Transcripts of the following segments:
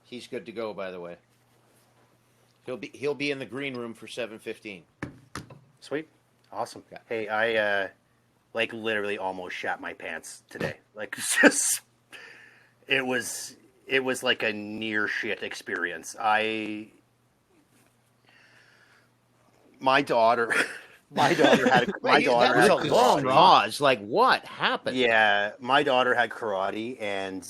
He's good to go, by the way. He'll be in the green room for 7:15. Sweet. Awesome. Yeah. Hey, I like literally almost shat my pants today. Like just it was like a near shit experience. My daughter had That was a long pause. Like, what happened? Yeah, my daughter had karate, and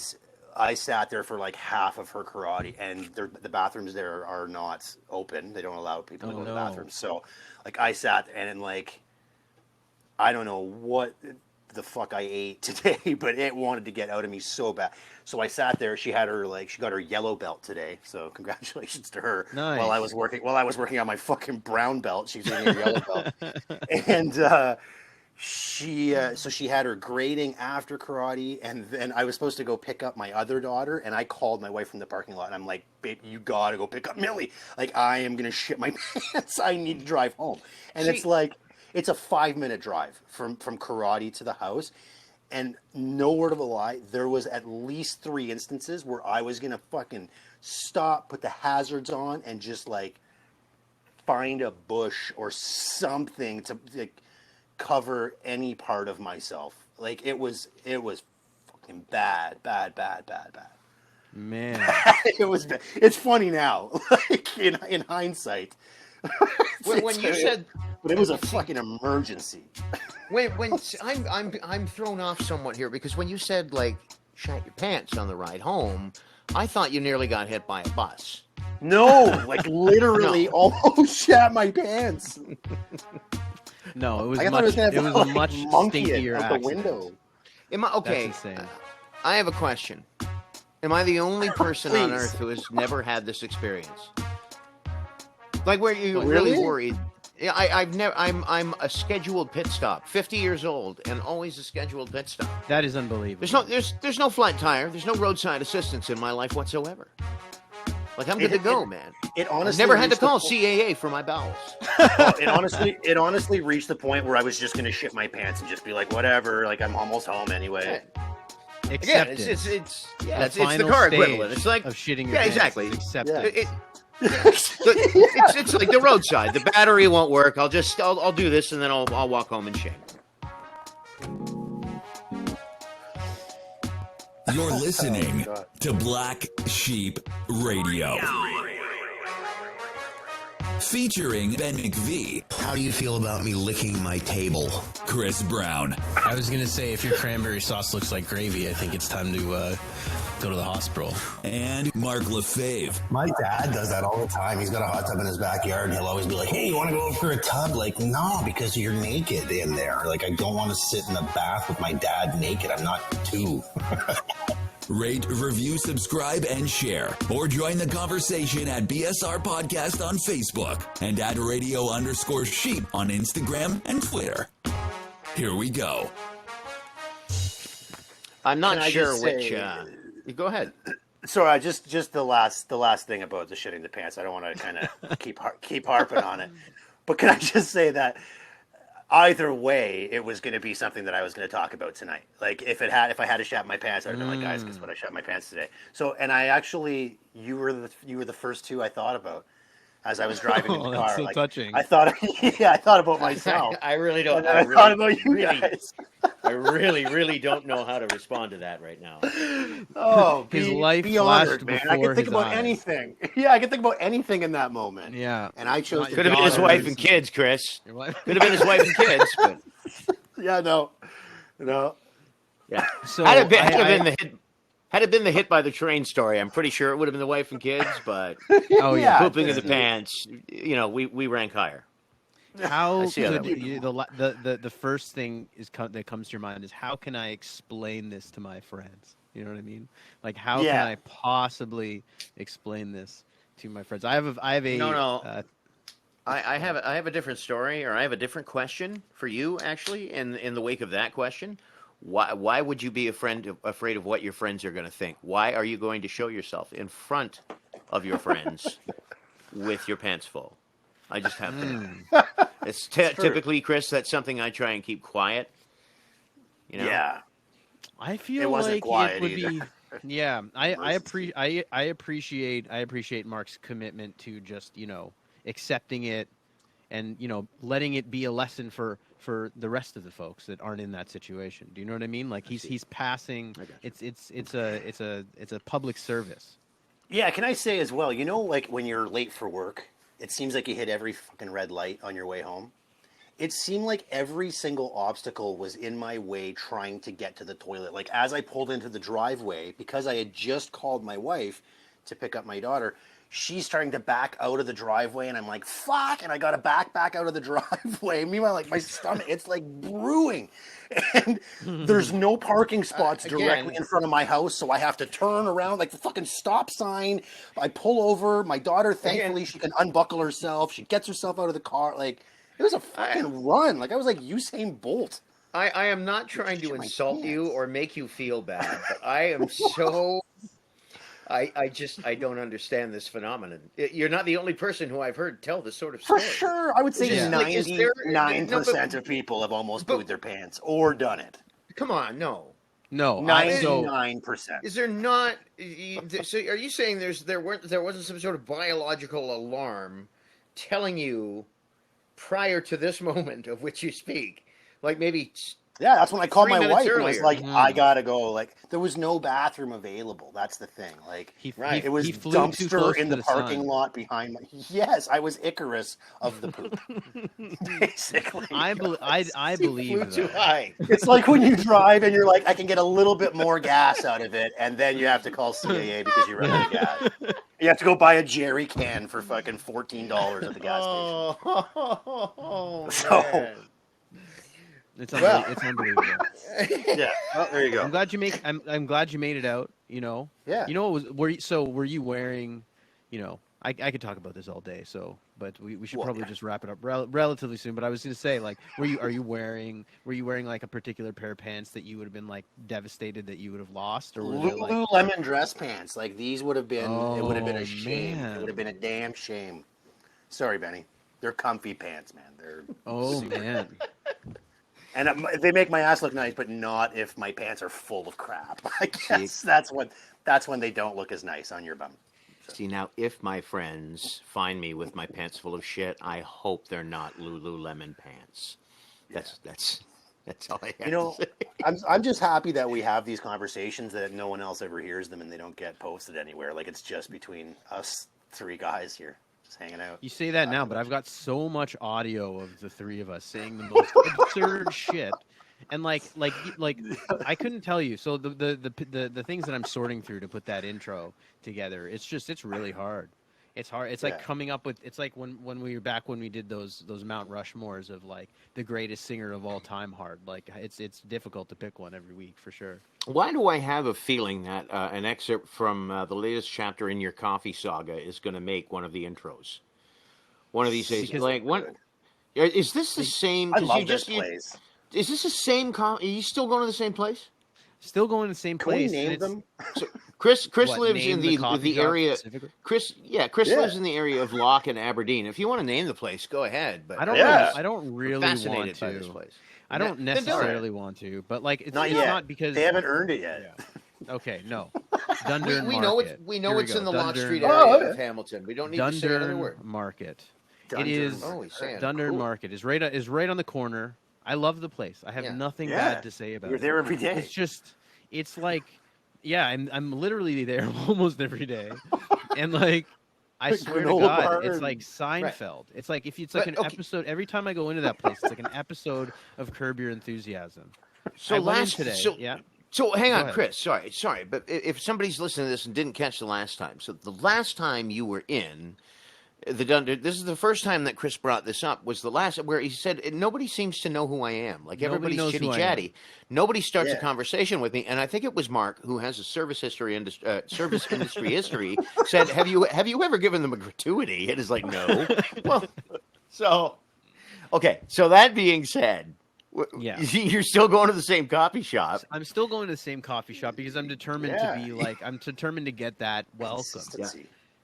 I sat there for like half of her karate, and the bathrooms there are not open. They don't allow people to go to the bathrooms. So, like, I sat and like, I don't know what the fuck I ate today, but it wanted to get out of me so bad. So I sat there. She got her yellow belt today. So congratulations to her. Nice. While I was working on my fucking brown belt, she's getting her yellow belt, and she had her grading after karate, and then I was supposed to go pick up my other daughter, and I called my wife from the parking lot, and I'm like, babe, you gotta go pick up Millie. Like, I am gonna shit my pants. I need to drive home. And it's like, it's a 5-minute drive from karate to the house. And no word of a lie, there was at least 3 instances where I was gonna fucking stop, put the hazards on, and just like find a bush or something to like cover any part of myself. Like it was fucking bad. Man, it was bad. It's funny now, like in hindsight. When you said, but it was a fucking emergency. when I'm thrown off somewhat here because when you said like shat your pants on the ride home, I thought you nearly got hit by a bus. No, like literally almost shat my pants. No, it was a much stinkier out accident. the window. Okay, that's insane. I have a question. Am I the only person on earth who has never had this experience? Like where you really worried? Yeah, I'm a scheduled pit stop. 50 years old and always a scheduled pit stop. That is unbelievable. There's no flat tire. There's no roadside assistance in my life whatsoever. Like I'm good to go, man. It honestly I've never had to call CAA for my bowels. It honestly reached the point where I was just gonna shit my pants and just be like, whatever. Like I'm almost home anyway. Accept it. It's the the car equivalent. It's like of shitting your pants. Exactly. Accept it. It's like the roadside. The battery won't work. I'll do this and then I'll walk home in shame. You're listening to Black Sheep Radio. Featuring Ben McVie. How do you feel about me licking my table? Chris Brown. I was going to say, if your cranberry sauce looks like gravy, I think it's time to go to the hospital. And Marc Lefebvre. My dad does that all the time. He's got a hot tub in his backyard, and he'll always be like, hey, you want to go over for a tub? Like, no, because you're naked in there. Like, I don't want to sit in the bath with my dad naked. I'm not 2. Rate, review, subscribe, and share. Or join the conversation at BSR Podcast on Facebook and at radio_sheep on Instagram and Twitter. Here we go. I'm not sure which... Go ahead. Sorry, just the last thing about the shitting the pants. I don't want to kind of keep harping on it, but can I just say that either way, it was going to be something that I was going to talk about tonight. Like if I had to shat my pants, I'd have been like, guys, guess what? I shat my pants today. So, and I actually, you were the first 2 I thought about as I was driving in the car. That's so like, touching. I thought about myself. I really don't. I thought about you guys. I really don't know how to respond to that right now. Oh, his life be flashed honored, man. before I can think his about eyes. anything. Yeah, I can think about anything in that moment. Yeah. And I chose. Could have been his wife and kids, Chris. Could have been his wife and kids. But... Yeah, no. Yeah. So had it been the hit by the train story, I'm pretty sure it would have been the wife and kids. But pooping in the pants, we rank higher. How I see how that the first thing that comes to your mind is how can I explain this to my friends? You know what I mean? Like how can I possibly explain this to my friends? I have a different story, or I have a different question for you. Actually, in the wake of that question, why would you be afraid of what your friends are going to think? Why are you going to show yourself in front of your friends with your pants full? I just have to know. It's typically, Chris, that's something I try and keep quiet. You know? Yeah. I feel it wasn't like quiet it would either. be. Yeah, I appreciate Marc's commitment to just accepting it and letting it be a lesson for the rest of the folks that aren't in that situation. Do you know what I mean? Like he's passing. It's a public service. Yeah, can I say as well, like when you're late for work, it seems like you hit every fucking red light on your way home. It seemed like every single obstacle was in my way trying to get to the toilet. Like as I pulled into the driveway, because I had just called my wife to pick up my daughter, she's starting to back out of the driveway, and I'm like, fuck, and I got to back out of the driveway. Meanwhile, like my stomach, it's like brewing. And there's no parking spots directly in front of my house, so I have to turn around like the fucking stop sign. I pull over. My daughter, thankfully, she can unbuckle herself. She gets herself out of the car. Like, it was a fucking run. Like, I was like Usain Bolt. I am not trying to insult you or make you feel bad, but I am so... I don't understand this phenomenon. You're not the only person who I've heard tell this sort of story. For sure. I would say 99% of people have almost pooed their pants or done it. Come on, no. 99%. Is there not... So are you saying there wasn't some sort of biological alarm telling you prior to this moment of which you speak? Like maybe... Yeah, that's when I called my wife and I was like, earlier. I gotta go. Like, there was no bathroom available. That's the thing. Like, it was dumpster in the parking lot behind my... Yes, I was Icarus of the poop. Basically. I believe that. Too high. It's like when you drive and you're like, I can get a little bit more gas out of it, and then you have to call CAA because you run out of gas. You have to go buy a jerry can for fucking $14 at the gas station. So... It's unbelievable. Yeah. Well, there you go. I'm glad you made it out. Yeah. Were you wearing? I could talk about this all day. But we should probably just wrap it up relatively soon. But I was going to say, like, were you wearing like a particular pair of pants that you would have been like devastated that you would have lost, or Lululemon dress pants? Like these would have been. It would have been a shame. Man. It would have been a damn shame. Sorry, Benny. They're comfy pants, man. They're. Oh man. And they make my ass look nice, but not if my pants are full of crap. I guess that's when they don't look as nice on your bum. So. See, now, if my friends find me with my pants full of shit, I hope they're not Lululemon pants. That's all I have to say. I'm just happy that we have these conversations, that no one else ever hears them and they don't get posted anywhere. Like, it's just between us three guys here. Just hanging out. You say that now, but I've got so much audio of the three of us saying the most absurd shit, and like I couldn't tell you. So the things that I'm sorting through to put that intro together, it's really hard. It's hard. It's like coming up with. It's like when we were back when we did those Mount Rushmores of like the greatest singer of all time. Hard. Like it's difficult to pick one every week for sure. Why do I have a feeling that an excerpt from the latest chapter in your coffee saga is going to make one of the intros? One of these days, is this the same? I love this place. Is this the same? Are you still going to the same place? Still going to the same place. Can we name them? So Chris lives in the area. Chris lives in the area of Loch and Aberdeen. If you want to name the place, go ahead. But I don't really want to. By this place. I don't necessarily want to, but like it's not because they haven't earned it yet. Yeah. Okay, no. Dundurn Market. We know it's in the Loch Street area of Hamilton. We don't need to say another word. Market. Dundurn. It is Dundurn Market is right on the corner. I love the place. I have nothing bad to say about it. You're there every day. It's like, I'm literally there almost every day, and like, I swear to God, it's like Seinfeld. Right. It's like an episode. Every time I go into that place, it's like an episode of Curb Your Enthusiasm. So So hang on, Chris. Sorry, but if somebody's listening to this and didn't catch the last time, so the last time you were in the Dundurn, this is the first time that Chris brought this up, was the last where he said nobody seems to know who I am. Like everybody's chitty chatty. Nobody starts a conversation with me, and I think it was Marc, who has a service industry history, said, "Have you ever given them a gratuity?" It is like, no. Well, so that being said. Yeah, you're still going to the same coffee shop. I'm still going to the same coffee shop because I'm determined to be like I'm determined to get that welcome.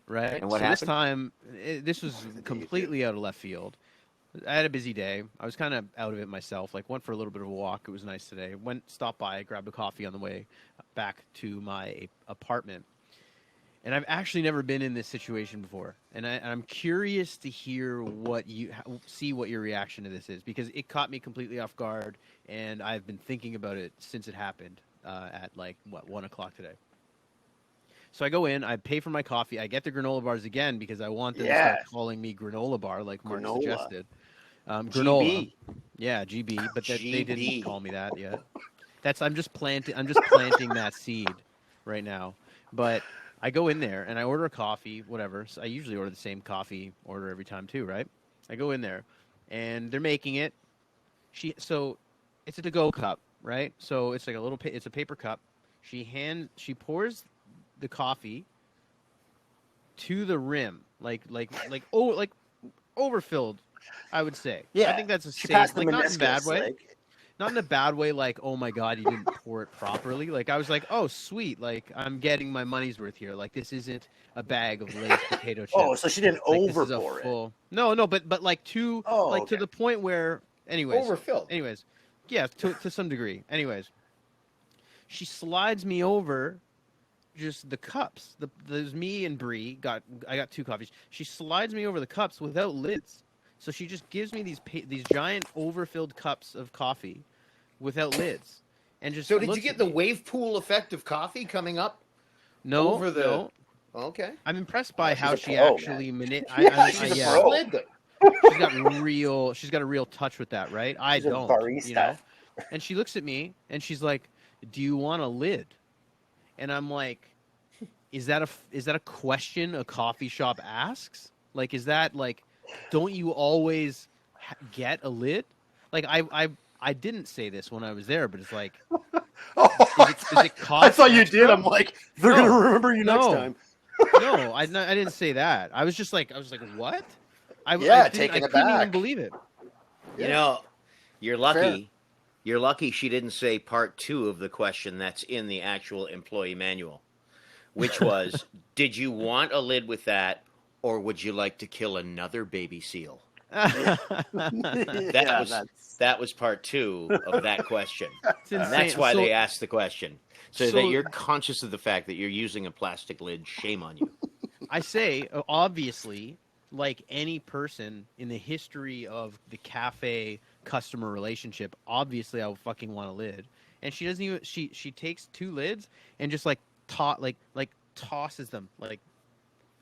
Right. And what happened? This time, this was completely out of left field. I had a busy day. I was kind of out of it myself. Like, went for a little bit of a walk. It was nice today. Stopped by, grabbed a coffee on the way back to my apartment. And I've actually never been in this situation before. And I'm curious to hear what your reaction to this is, because it caught me completely off guard, and I've been thinking about it since it happened at 1 o'clock today. So I go in, I pay for my coffee, I get the granola bars again because I want them to start calling me granola bar like Marc suggested. Granola. GB. Yeah, GB, but they GB. didn't call me that yet. I'm just planting that seed right now. But I go in there and I order a coffee, whatever. So I usually order the same coffee order every time too, right? I go in there and they're making it. So it's a to-go cup, right? So it's like it's a paper cup. She pours the coffee to the rim, like overfilled, I would say. Yeah, I think that's a she safe, passed the not in a bad meniscus, way. like- Not in a bad way, like, oh my God, you didn't pour it properly. Like, I was like, oh, sweet. Like, I'm getting my money's worth here. Like, this isn't a bag of Lay's potato chips. Oh, so she didn't Like, this is a overpour it. full... No, but like to Okay. the point where, anyways. Overfilled. Anyways, yeah, to some degree. Anyways, she slides me over just the cups. There's me and Bree. I got 2 coffees. She slides me over the cups without lids. So she just gives me these giant overfilled cups of coffee without lids, and just. So did you looks get at the me. wave pool effect of coffee coming up? No, over the- no. Okay. I'm impressed by she's how a she pro, actually She's a yeah. pro. Slid them. She's got a real touch with that, right? I She's a don't. barista. You know? And she looks at me and she's like, "Do you want a lid?" And I'm like, "Is that a question a coffee shop asks? Like, is that like, don't you always get a lid?" Like, I didn't say this when I was there, but it's like, is it cost I thought you did. extra? I'm like, they're No, gonna remember you next no. time. No, I didn't say that. I was like, what? I taken I couldn't even aback. believe it. You know, you're lucky. Fair. You're lucky she didn't say part 2 of the question that's in the actual employee manual, which was, did you want a lid with that, or would you like to kill another baby seal? That was part 2 of that question. And that's insane. why So- they asked the question. So so- that you're conscious of the fact that you're using a plastic lid. Shame on you. I say, obviously, like any person in the history of the cafe customer relationship, obviously I would fucking want a lid. And she doesn't even. She takes 2 lids and just like tosses them like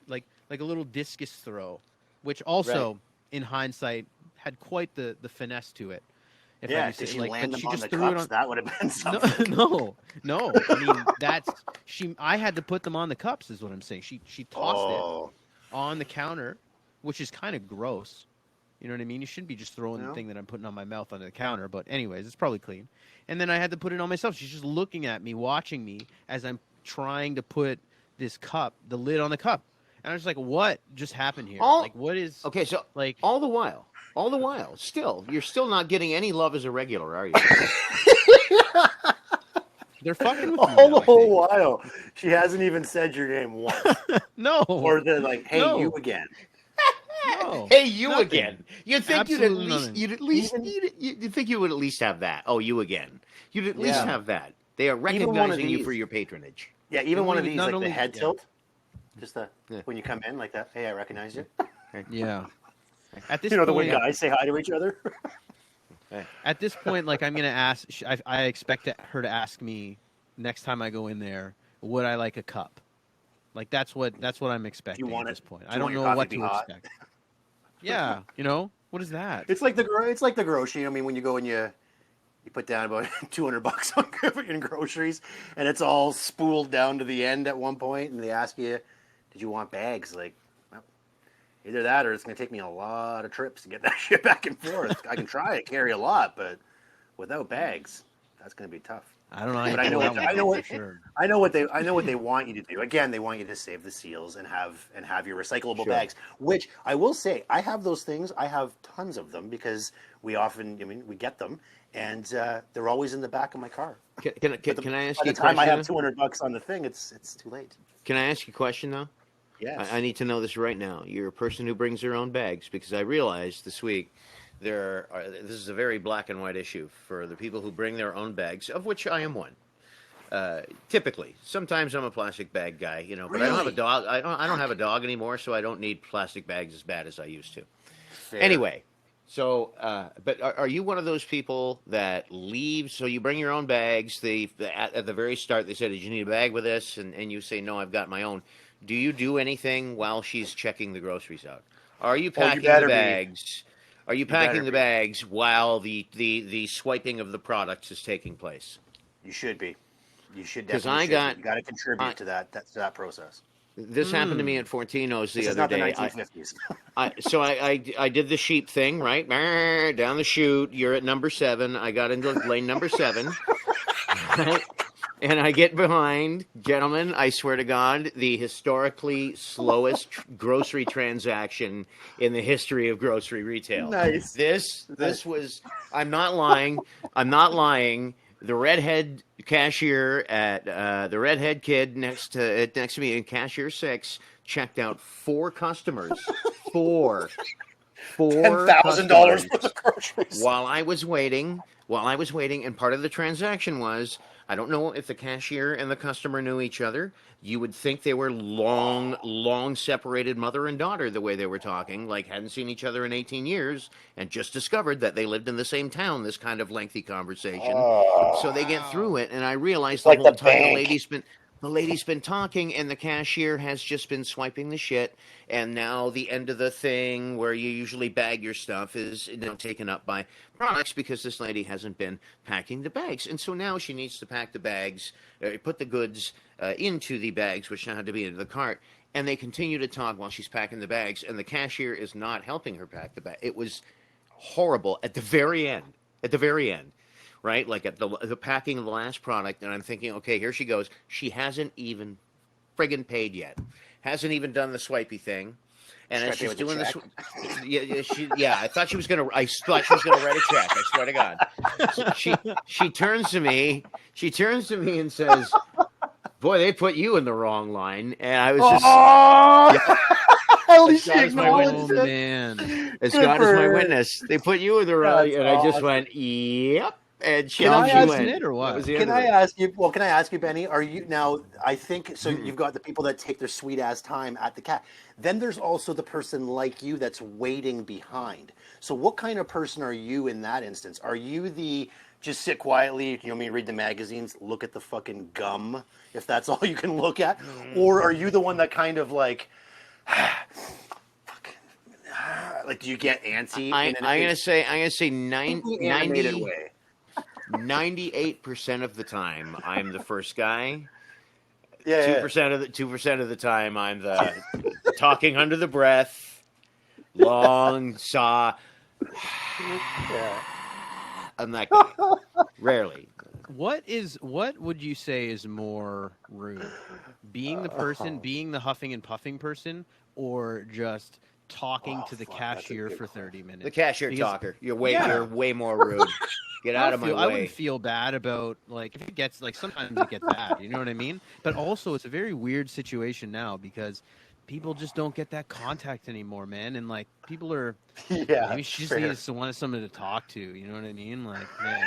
a little discus throw, which also, in hindsight, had quite the finesse to it. If I Yeah, do say, did she like, land but them she on just the threw it cups? on. That would have been something. No. I mean, I had to put them on the cups, is what I'm saying. She tossed it on the counter, which is kind of gross. You know what I mean? You shouldn't be just throwing the thing that I'm putting on my mouth onto the counter. But anyways, it's probably clean. And then I had to put it on myself. She's just looking at me, watching me as I'm trying to put this cup, the lid on the cup. And I was like, what just happened here? Like, what is... Okay, so like all the while, you're still not getting any love as a regular, are you? they're fucking with me All now, the I whole think. while, she hasn't even said your name once. No. Or they're like, "Hey, No. you again." No. Hey, you Nothing. again. You'd think Absolutely you'd think you would at least have that. Oh, you again. You'd at least Yeah. have that. They are one of recognizing you these. for your patronage. Yeah, even Not one of only- these, not like only- the head yeah. tilt, just Yeah. when you come in, like that. Hey, I recognize you. Yeah. At this You know the point, way guys say hi to each other. At this point, like, I'm gonna ask. I expect her to ask me next time I go in there, would I like a cup? Like, that's what I'm expecting want at it- this point. do I you don't want your know coffee what to to be hot? expect. Yeah, what is that? It's like the grocery. I mean, when you go and you put down about $200 in groceries, and it's all spooled down to the end at one point, and they ask you, "Did you want bags?" Like, well, either that, or it's going to take me a lot of trips to get that shit back and forth. I can try to carry a lot, but without bags, that's going to be tough. I don't know. But I know what for sure. I know what they want you to do. Again, they want you to save the seals and have your recyclable bags. Which I will say, I have those things. I have tons of them because we get them, and they're always in the back of my car. Can I ask By you the a time I question? have $200 on the thing, it's too late. Can I ask you a question though? Yes. I need to know this right now. You're a person who brings their own bags because I realized this week this is a very black and white issue for the people who bring their own bags, of which I am one. Typically, sometimes I'm a plastic bag guy, you know, but I don't have a dog. I don't have a dog anymore, so I don't need plastic bags as bad as I used to. Fair. Anyway, so but are you one of those people that leaves? So you bring your own bags. At the very start they said, "Did you need a bag with this?" And you say, "No, I've got my own." Do you do anything while she's checking the groceries out? Are you packing the bags? Are you packing the bags while the swiping of the products is taking place? You should be. You should definitely. You got to contribute to that process. This happened to me at Fortino's the other day. This is not the 1950s. So I did the sheep thing, right? Down the chute. You're at number 7. I got into lane number 7. Right? And I get behind, gentlemen, I swear to God, the historically slowest grocery transaction in the history of grocery retail. Nice. This was, I'm not lying. The redhead cashier at the redhead kid next to me in cashier 6 checked out 4 customers. $4,000 worth of groceries. While I was waiting, and part of the transaction was, I don't know if the cashier and the customer knew each other. You would think they were long separated mother and daughter the way they were talking, like hadn't seen each other in 18 years and just discovered that they lived in the same town, this kind of lengthy conversation. So they get through it, and I realized the whole time the lady's been talking, and the cashier has just been swiping the shit, and now the end of the thing where you usually bag your stuff is now taken up by products because this lady hasn't been packing the bags. And so now she needs to pack the bags, put the goods into the bags, which now had to be into the cart, and they continue to talk while she's packing the bags, and the cashier is not helping her pack the bag. It was horrible at the very end. Right, like at the packing of the last product, and I'm thinking, okay, here she goes. She hasn't even friggin' paid yet. Hasn't even done the swipey thing. And as she's doing this, I thought she was gonna write a check. I swear to God. So she turns to me. She turns to me and says, "Boy, they put you in the wrong line." And I was just. At least she acknowledged it. Man. As God is my witness, they put you in the wrong line, and I just went, "Yep." And she went. It or what? Can I ask you? Well, can I ask you, Benny? Are you now? I think so. You've got the people that take their sweet ass time at the cat. Then there's also the person like you that's waiting behind. So, what kind of person are you in that instance? Are you the just sit quietly? You know me, read the magazines, look at the fucking gum, if that's all you can look at, or are you the one that kind of like? Like, do you get antsy? I'm gonna say 98% of the time, I'm the first guy. 2% of the time, I'm the talking under the breath, long saw. I'm that guy. Rarely. What would you say is more rude? Being the person, being the huffing and puffing person, or just talking to the cashier for 30 minutes? The cashier talker. You're way more rude. Get out of my way. I wouldn't feel bad about, like, if it gets, like, sometimes it gets bad, you know what I mean? But also, it's a very weird situation now because people just don't get that contact anymore, man. And, like, people are, maybe she just needs someone to talk to, you know what I mean? Like, man,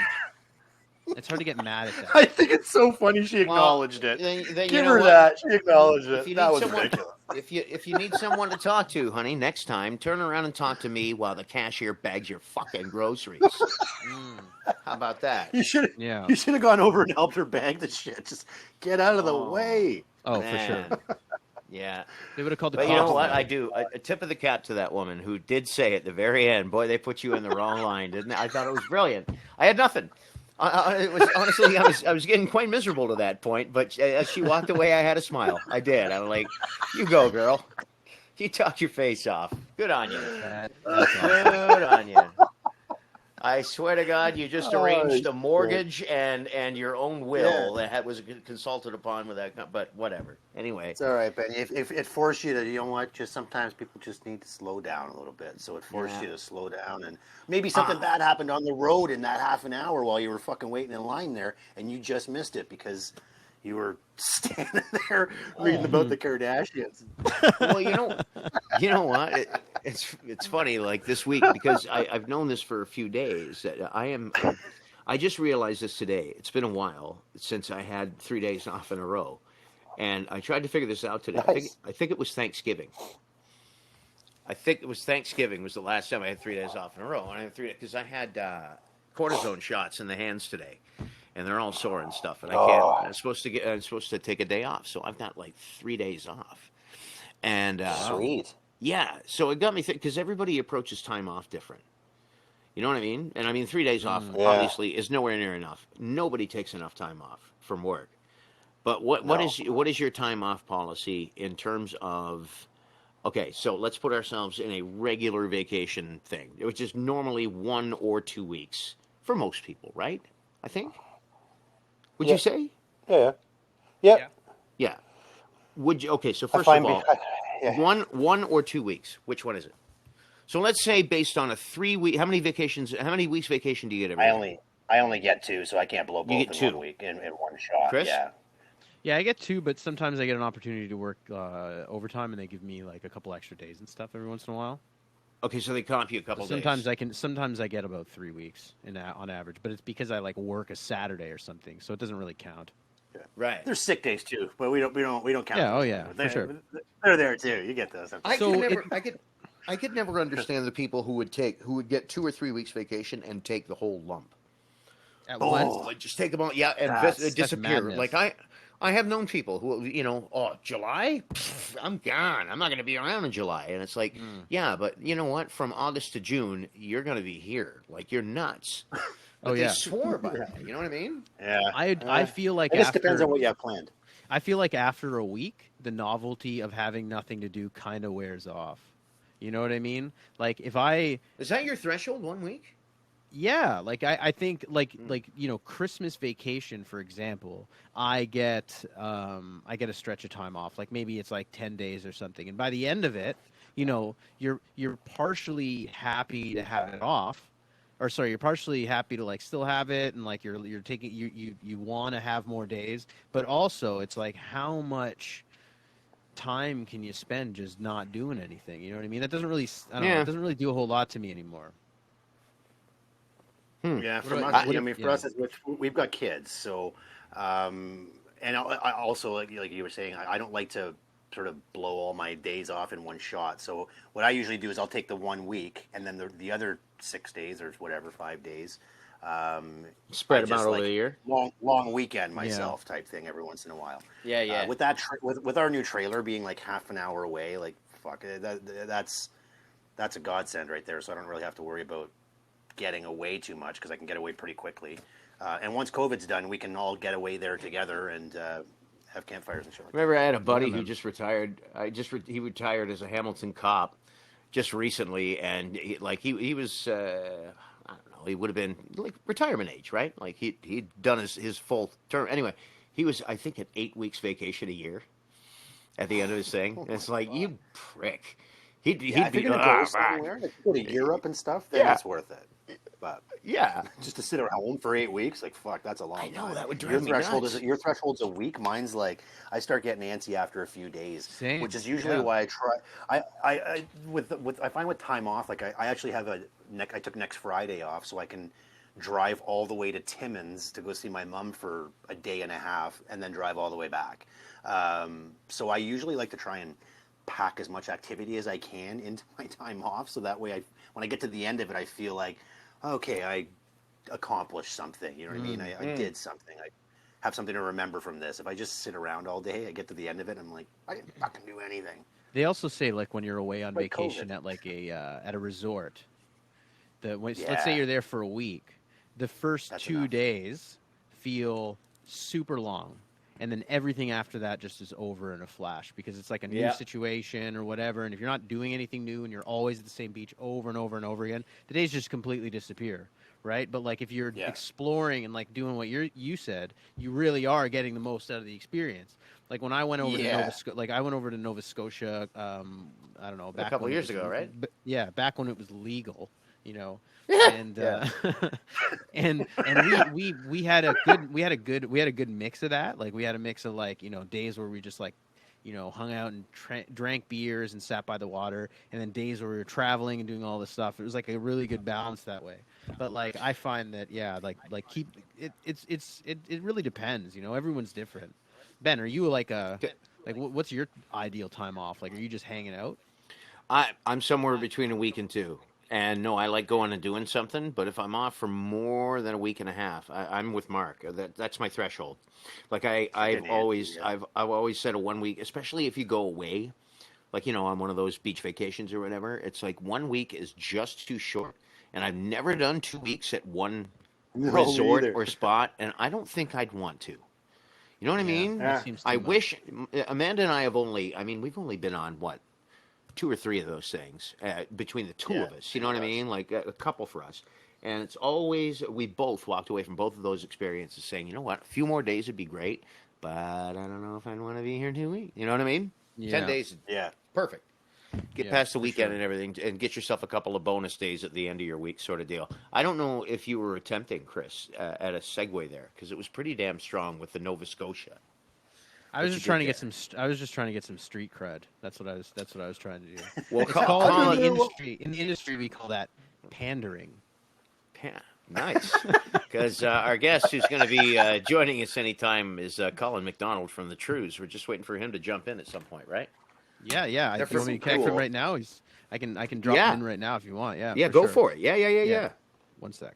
it's hard to get mad at that. I think it's so funny she acknowledged it. Then Give her that. She acknowledged it. That was ridiculous. If you need someone to talk to, honey, next time, turn around and talk to me while the cashier bags your fucking groceries. How about that? You should have gone over and helped her bag the shit. Just get out of the way. Oh, man. For sure. Yeah. They would have called the cops. But you know what? I do. A tip of the cap to that woman who did say at the very end, boy, they put you in the wrong line, didn't they? I thought it was brilliant. I had nothing. It was honestly, I was getting quite miserable to that point, but as she walked away, I had a smile. I did. I'm like, you go, girl. You talked your face off. Good on you. Good on you. I swear to God, you just arranged a mortgage and your own will that was consulted upon with that. But whatever. Anyway, it's all right, Benny. If it forced you to, you know what? Just sometimes people just need to slow down a little bit. So it forced you to slow down, and maybe something bad happened on the road in that half an hour while you were fucking waiting in line there, and you just missed it because you were standing there reading about the Kardashians. Well, you know what? It's funny. Like this week, because I've known this for a few days. That I just realized this today. It's been a while since I had 3 days off in a row, and I tried to figure this out today. Nice. I think it was Thanksgiving. I think it was Thanksgiving was the last time I had 3 days off in a row, and I had 3 days because I had cortisone shots in the hands today, and they're all sore and stuff, and I can't. I'm supposed to take a day off, so I've got like 3 days off, and Sweet. yeah, so it got me thinking because everybody approaches time off different. You know what I mean? And I mean 3 days off obviously is nowhere near enough. Nobody takes enough time off from work. But what is your time off policy in terms of? Okay, so let's put ourselves in a regular vacation thing, which is normally 1 or 2 weeks for most people, right? I think. Would you say? Yeah. Yep. Yeah. Would you? Okay, so first of all, 1 or 2 weeks. Which one is it? So let's say based on a 3 week. How many weeks vacation do you get every year? I only get 2, so I can't blow both in 1 week in one shot. Chris? Yeah. Yeah, I get 2, but sometimes I get an opportunity to work overtime, and they give me like a couple extra days and stuff every once in a while. Okay, so they comp you a couple days. Sometimes I get about 3 weeks on average, but it's because I like work a Saturday or something, so it doesn't really count. Yeah. Right. There's sick days too, but we don't count. Yeah, those. for sure. They're there too. You get those. I could never understand the people who would get 2 or 3 weeks vacation and take the whole lump. At once. Like just take them all, and That's disappear. madness. Like I have known people who, July, pff, I'm gone. I'm not going to be around in July. And it's like, yeah, but you know what? From August to June, you're going to be here. Like you're nuts. But they swore by that. You know what I mean? Yeah. I feel like it just depends on what you have planned. I feel like after a week, the novelty of having nothing to do kind of wears off. You know what I mean? Like if is that your threshold? 1 week? Yeah, like I think like Christmas vacation, for example, I get a stretch of time off, like maybe it's like 10 days or something, and by the end of it, you're partially happy to have it off, or sorry, you're partially happy to like still have it, and like you're taking you want to have more days, but also it's like how much time can you spend just not doing anything? You know what I mean? That doesn't really it doesn't really do a whole lot to me anymore. Yeah, for us, we've got kids, so and I also like you were saying, I don't like to sort of blow all my days off in one shot. So what I usually do is I'll take the 1 week, and then the other 6 days or whatever, 5 days, spread them out over the year, long weekend myself type thing every once in a while. Yeah. With that with our new trailer being like half an hour away, like fuck, that's a godsend right there. So I don't really have to worry about getting away too much because I can get away pretty quickly. And once COVID's done, we can all get away there together and have campfires and shit like that. Remember, I had a buddy who just retired. He retired as a Hamilton cop just recently, and he was I don't know, he would have been like retirement age, right? Like he'd done his full term. Anyway, he was, I think, at 8 weeks vacation a year at the end of his thing. And it's like, you prick. He'd be if you're gonna go somewhere, like go to Europe and stuff, then it's worth it. But just to sit at home for 8 weeks, like fuck, that's a long time. I know, that would drive me nuts. Your threshold's a week. Mine's like I start getting antsy after a few days, Same. which is usually why I try. I find with time off, like I actually have I took next Friday off so I can drive all the way to Timmins to go see my mom for a day and a half, and then drive all the way back. So I usually like to try and pack as much activity as I can into my time off, so that way when I get to the end of it, I feel like, okay, I accomplished something. You know what I mean? I did something. I have something to remember from this. If I just sit around all day, I get to the end of it, I'm like, I didn't fucking do anything. They also say like when you're away on Like vacation COVID. at like at a resort, let's say you're there for a week, the first That's 2 enough. days feel super long. And then everything after that just is over in a flash because it's like a new situation or whatever. And if you're not doing anything new and you're always at the same beach over and over and over again, the days just completely disappear, right? But like if you're exploring and like doing what you said, you really are getting the most out of the experience. Like when I went over to Nova Scotia, I don't know, back a couple years ago, right? Yeah, back when it was legal you know. And and we had a good mix of that. Like we had a mix of like, you know, days where we just like, you know, hung out and drank beers and sat by the water, and then days where we were traveling and doing all this stuff. It was like a really good balance that way. But like I find that like keep it. It really depends. You know, everyone's different. Ben, are you like what's your ideal time off? Like, are you just hanging out? I'm somewhere between a week and two. And no, I like going and doing something, but if I'm off for more than a week and a half, I'm with Mark. That's my threshold. Like I've always said a 1 week, especially if you go away, like, you know, on one of those beach vacations or whatever. It's like 1 week is just too short, and I've never done 2 weeks at one resort or spot, and I don't think I'd want to. You know what I mean? Yeah. I wish Amanda and I we've only been on what? 2 or 3 of those things between the two of us. You know what I mean? Like a couple for us. And it's always, we both walked away from both of those experiences saying, you know what, a few more days would be great, but I don't know if I'd want to be here 2 weeks. You know what I mean? Yeah. 10 days. Yeah. Perfect. Get past the weekend and everything and get yourself a couple of bonus days at the end of your week sort of deal. I don't know if you were attempting, Chris, at a segue there, because it was pretty damn strong with the Nova Scotia. I was just trying to get some street cred. That's what I was trying to do. Well, It's called in the industry we call that pandering. Nice. Because our guest who's going to be joining us anytime is Colin MacDonald from the Trews. We're just waiting for him to jump in at some point, right? Yeah. If you want me to connect him right now, I can drop him in right now if you want. Yeah. Yeah, go for it. Yeah. 1 sec.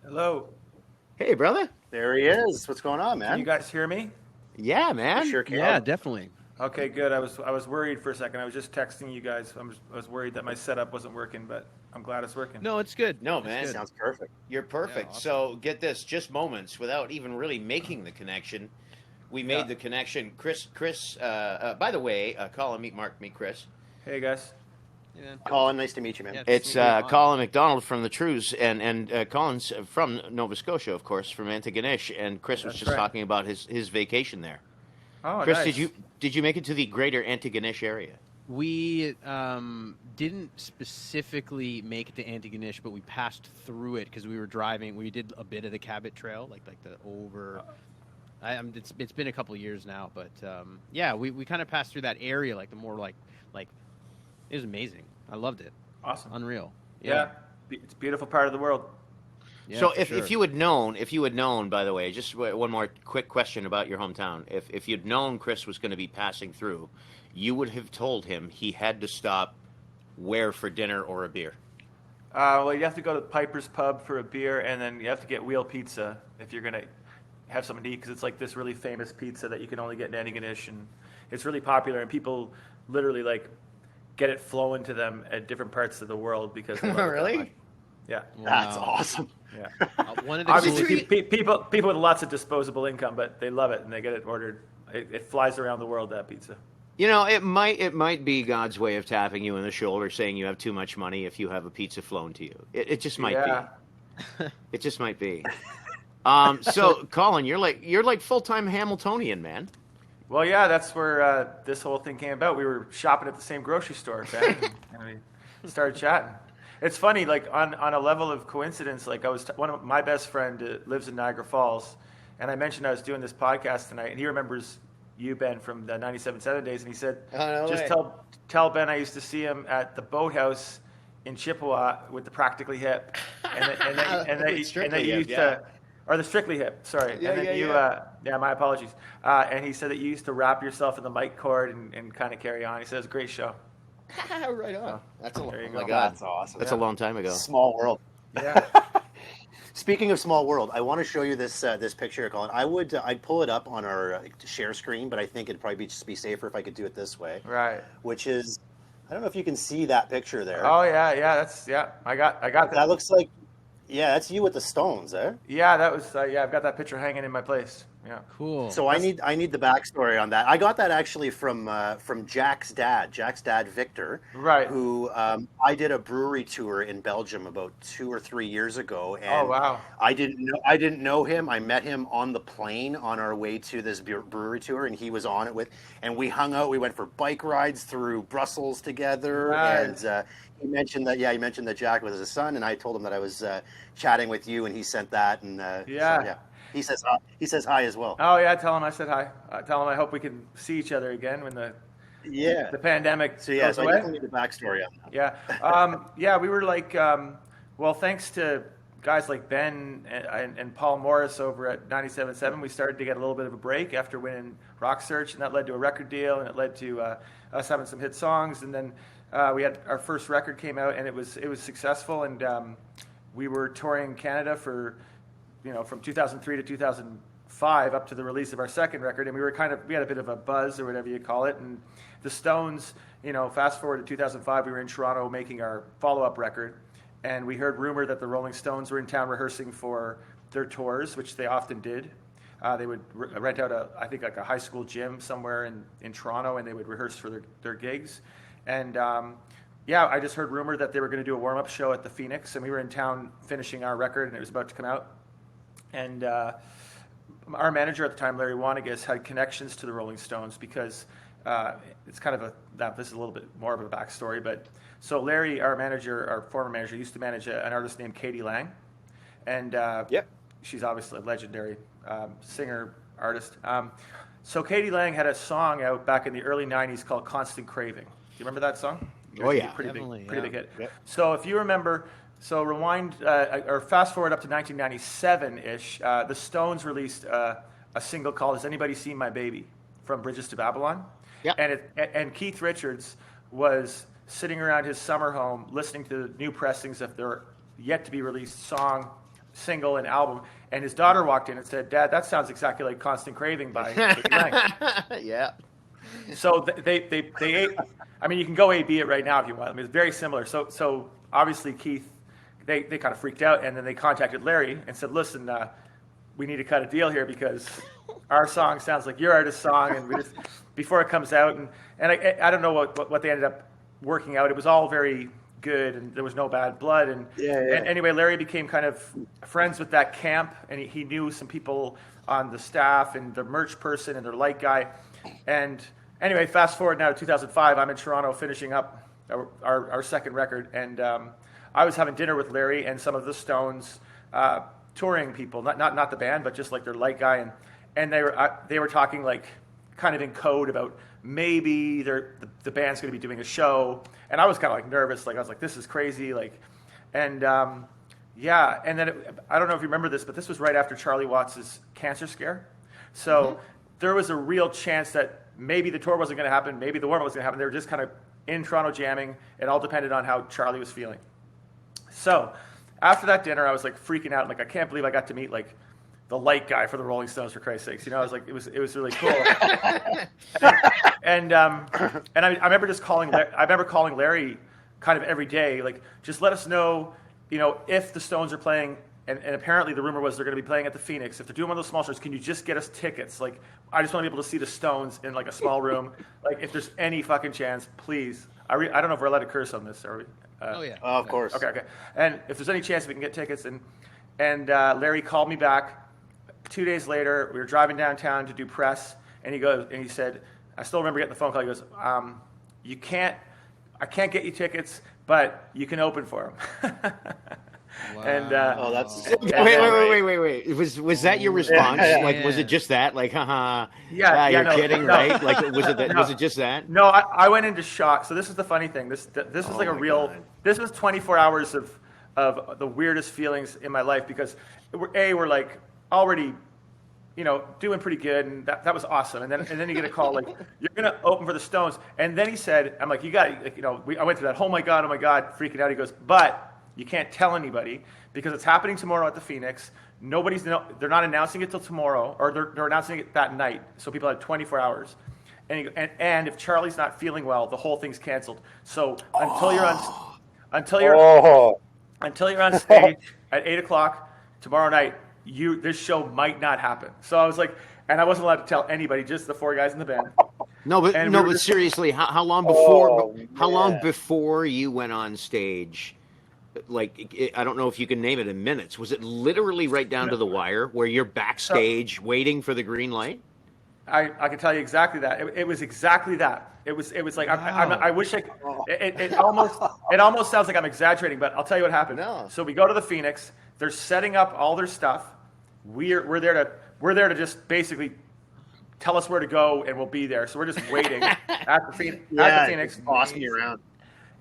Hello. Hey, brother. There he is. What's going on, man? Can you guys hear me? Yeah, man. Sure can. Yeah, definitely. Okay, good. I was worried for a second. I was just texting you guys. I was worried that my setup wasn't working, but I'm glad it's working. No, it's good. No, man. It's good. Sounds perfect. You're perfect. Yeah, awesome. So get this, just moments without even really making the connection. We made the connection. Chris, by the way, Colin, meet Marc, meet Chris. Hey, guys. Yeah. Colin, nice to meet you, man. Yeah, It's Colin MacDonald from the Trews, and Colin's from Nova Scotia, of course, from Antigonish, and Chris was That's just right. talking about his vacation there. Oh, Chris, nice. did you make it to the greater Antigonish area? We didn't specifically make it to Antigonish, but we passed through it because we were driving. We did a bit of the Cabot Trail, like the over. It's been a couple of years now, but yeah, we kind of passed through that area, like the more like it was amazing. I loved it. Awesome. Unreal. Yeah. It's a beautiful part of the world. Yeah, so for if you had known, by the way, just one more quick question about your hometown. If you'd known Chris was going to be passing through, you would have told him he had to stop where for dinner or a beer? Well, you have to go to Piper's Pub for a beer, and then you have to get Wheel Pizza if you're going to have something to eat, because it's like this really famous pizza that you can only get in Antigonish, and it's really popular, and people literally like get it flowing to them at different parts of the world because they love it that Really? much. Yeah. That's Wow. awesome. Yeah. One of the Obviously, people with lots of disposable income, but they love it and they get it ordered. It flies around the world, that pizza. You know, it might be God's way of tapping you in the shoulder, saying you have too much money if you have a pizza flown to you. It just might be. It just might be. So, Colin, you're like full-time Hamiltonian, man. Well, yeah, that's where this whole thing came about. We were shopping at the same grocery store, Ben, and we started chatting. It's funny, like on a level of coincidence. Like one of my best friend lives in Niagara Falls, and I mentioned I was doing this podcast tonight, and he remembers you, Ben, from the 97.7 days, and he said, "Just tell Ben I used to see him at the Boathouse in Chippewa with the Practically Hip, and that you used to." Or the Strictly Hip, sorry. Yeah, and then my apologies. And he said that you used to wrap yourself in the mic cord and kind of carry on. He said it was a great show. Right on. That's a There you oh go. my God. That's awesome. That's a long time ago. Small world. Yeah. Speaking of small world, I want to show you this picture, Colin. I'd pull it up on our share screen, but I think it'd probably just be safer if I could do it this way. Right. Which is, I don't know if you can see that picture there. Oh yeah. I got that. That looks like, yeah, that's you with the stones, eh? Yeah, that was I've got that picture hanging in my place. Yeah. Cool. So I need the backstory on that. I got that actually from Jack's dad, Victor, Right. who I did a brewery tour in Belgium about 2 or 3 years ago, and Oh, wow. I didn't know him. I met him on the plane on our way to this brewery tour, and he was on it and we hung out. We went for bike rides through Brussels together, Nice. and he mentioned that Jack was his son, and I told him that I was chatting with you, and he sent that, and Yeah. He says hi as well. Oh yeah, tell him I said hi. Tell him I hope we can see each other again when the pandemic So goes I away. definitely need the backstory on that. Yeah. We were like, well, thanks to guys like Ben and Paul Morris over at 97.7, we started to get a little bit of a break after winning Rock Search, and that led to a record deal, and it led to us having some hit songs, and then we had our first record came out, and it was successful, and we were touring Canada for, from 2003 to 2005 up to the release of our second record, and we had a bit of a buzz or whatever you call it, and the Stones, fast forward to 2005, we were in Toronto making our follow-up record, and we heard rumor that the Rolling Stones were in town rehearsing for their tours, which they often did. They would rent out a high school gym somewhere in Toronto, and they would rehearse for their gigs. And I just heard rumor that they were going to do a warm-up show at the Phoenix, and we were in town finishing our record, and it was about to come out. And our manager at the time, Larry Wanigas, had connections to the Rolling Stones because it's kind of this is a little bit more of a backstory, but so Larry, our former manager, used to manage an artist named Katie Lang, and she's obviously a legendary singer, artist. So Katie Lang had a song out back in the early 90s called Constant Craving. Do you remember that song? Oh, yeah. Pretty big hit. Yeah. So if you remember, rewind or fast forward up to 1997-ish, the Stones released a single called "Has Anybody Seen My Baby?" from Bridges to Babylon. Yeah. And Keith Richards was sitting around his summer home listening to the new pressings of their yet to be released song, single, and album. And his daughter walked in and said, "Dad, that sounds exactly like Constant Craving by Katie Lang." Yeah. So they I mean, you can go A/B it right now if you want. I mean, it's very similar. So obviously Keith, they kind of freaked out, and then they contacted Larry and said, "Listen, we need to cut a deal here because our song sounds like your artist's song, and we just before it comes out." And I don't know what they ended up working out. It was all very good, and there was no bad blood. And anyway, Larry became kind of friends with that camp, and he knew some people on the staff and the merch person and their light guy. And anyway, fast forward now to 2005, I'm in Toronto finishing up our second record, and I was having dinner with Larry and some of the Stones touring people, not the band, but just like their light guy, and they were talking like kind of in code about maybe the band's going to be doing a show, and I was kind of like nervous, like I was like, this is crazy, like, and and then I don't know if you remember this, but this was right after Charlie Watts' cancer scare, so there was a real chance that maybe the tour wasn't going to happen, maybe the warm-up was going to happen. They were just kind of in Toronto jamming. It all depended on how Charlie was feeling. So after that dinner, I was like freaking out, like I can't believe I got to meet like the light guy for the Rolling Stones, for Christ's sakes. I was like, it was really cool. and I remember just calling Larry kind of every day, like, just let us know, if the Stones are playing. And apparently the rumor was they're going to be playing at the Phoenix. If they're doing one of those small shows, can you just get us tickets? Like, I just want to be able to see the Stones in like a small room. Like, if there's any fucking chance, please. I don't know if we're allowed to curse on this. Are we? Oh yeah. Of course. Okay. And if there's any chance we can get tickets, and Larry called me back 2 days later. We were driving downtown to do press, and he said, I still remember getting the phone call. He goes, I can't get you tickets, but you can open for them. Wow. And that's Wait. Was that your response? Yeah. Like, was it just that? Like, haha. Yeah, you're kidding, no. right? Like, was it that? No. Was it just that? No, I went into shock. So this is the funny thing. This was like a real. God. This was 24 hours of the weirdest feelings in my life, because we're like already, doing pretty good, and that was awesome. And then you get a call like, you're gonna open for the Stones, and then he said, I'm like, you got, like, I went through that. Oh my god, freaking out. He goes, but you can't tell anybody because it's happening tomorrow at the Phoenix. They're not announcing it till tomorrow, or they're announcing it that night. So people have 24 hours. And if Charlie's not feeling well, the whole thing's canceled. So until you're on stage at 8:00 tomorrow night, this show might not happen. So I was like, and I wasn't allowed to tell anybody, just the 4 guys in the band. But seriously, how long before before you went on stage? Like, I don't know if you can name it in minutes. Was it literally right down to the wire where you're backstage waiting for the green light? I can tell you exactly that. It was exactly that. It was like, wow. I wish I could. It almost sounds like I'm exaggerating, but I'll tell you what happened. No. So we go to the Phoenix. They're setting up all their stuff. We're there to just basically tell us where to go, and we'll be there. So we're just waiting at the Phoenix. Bossing you around.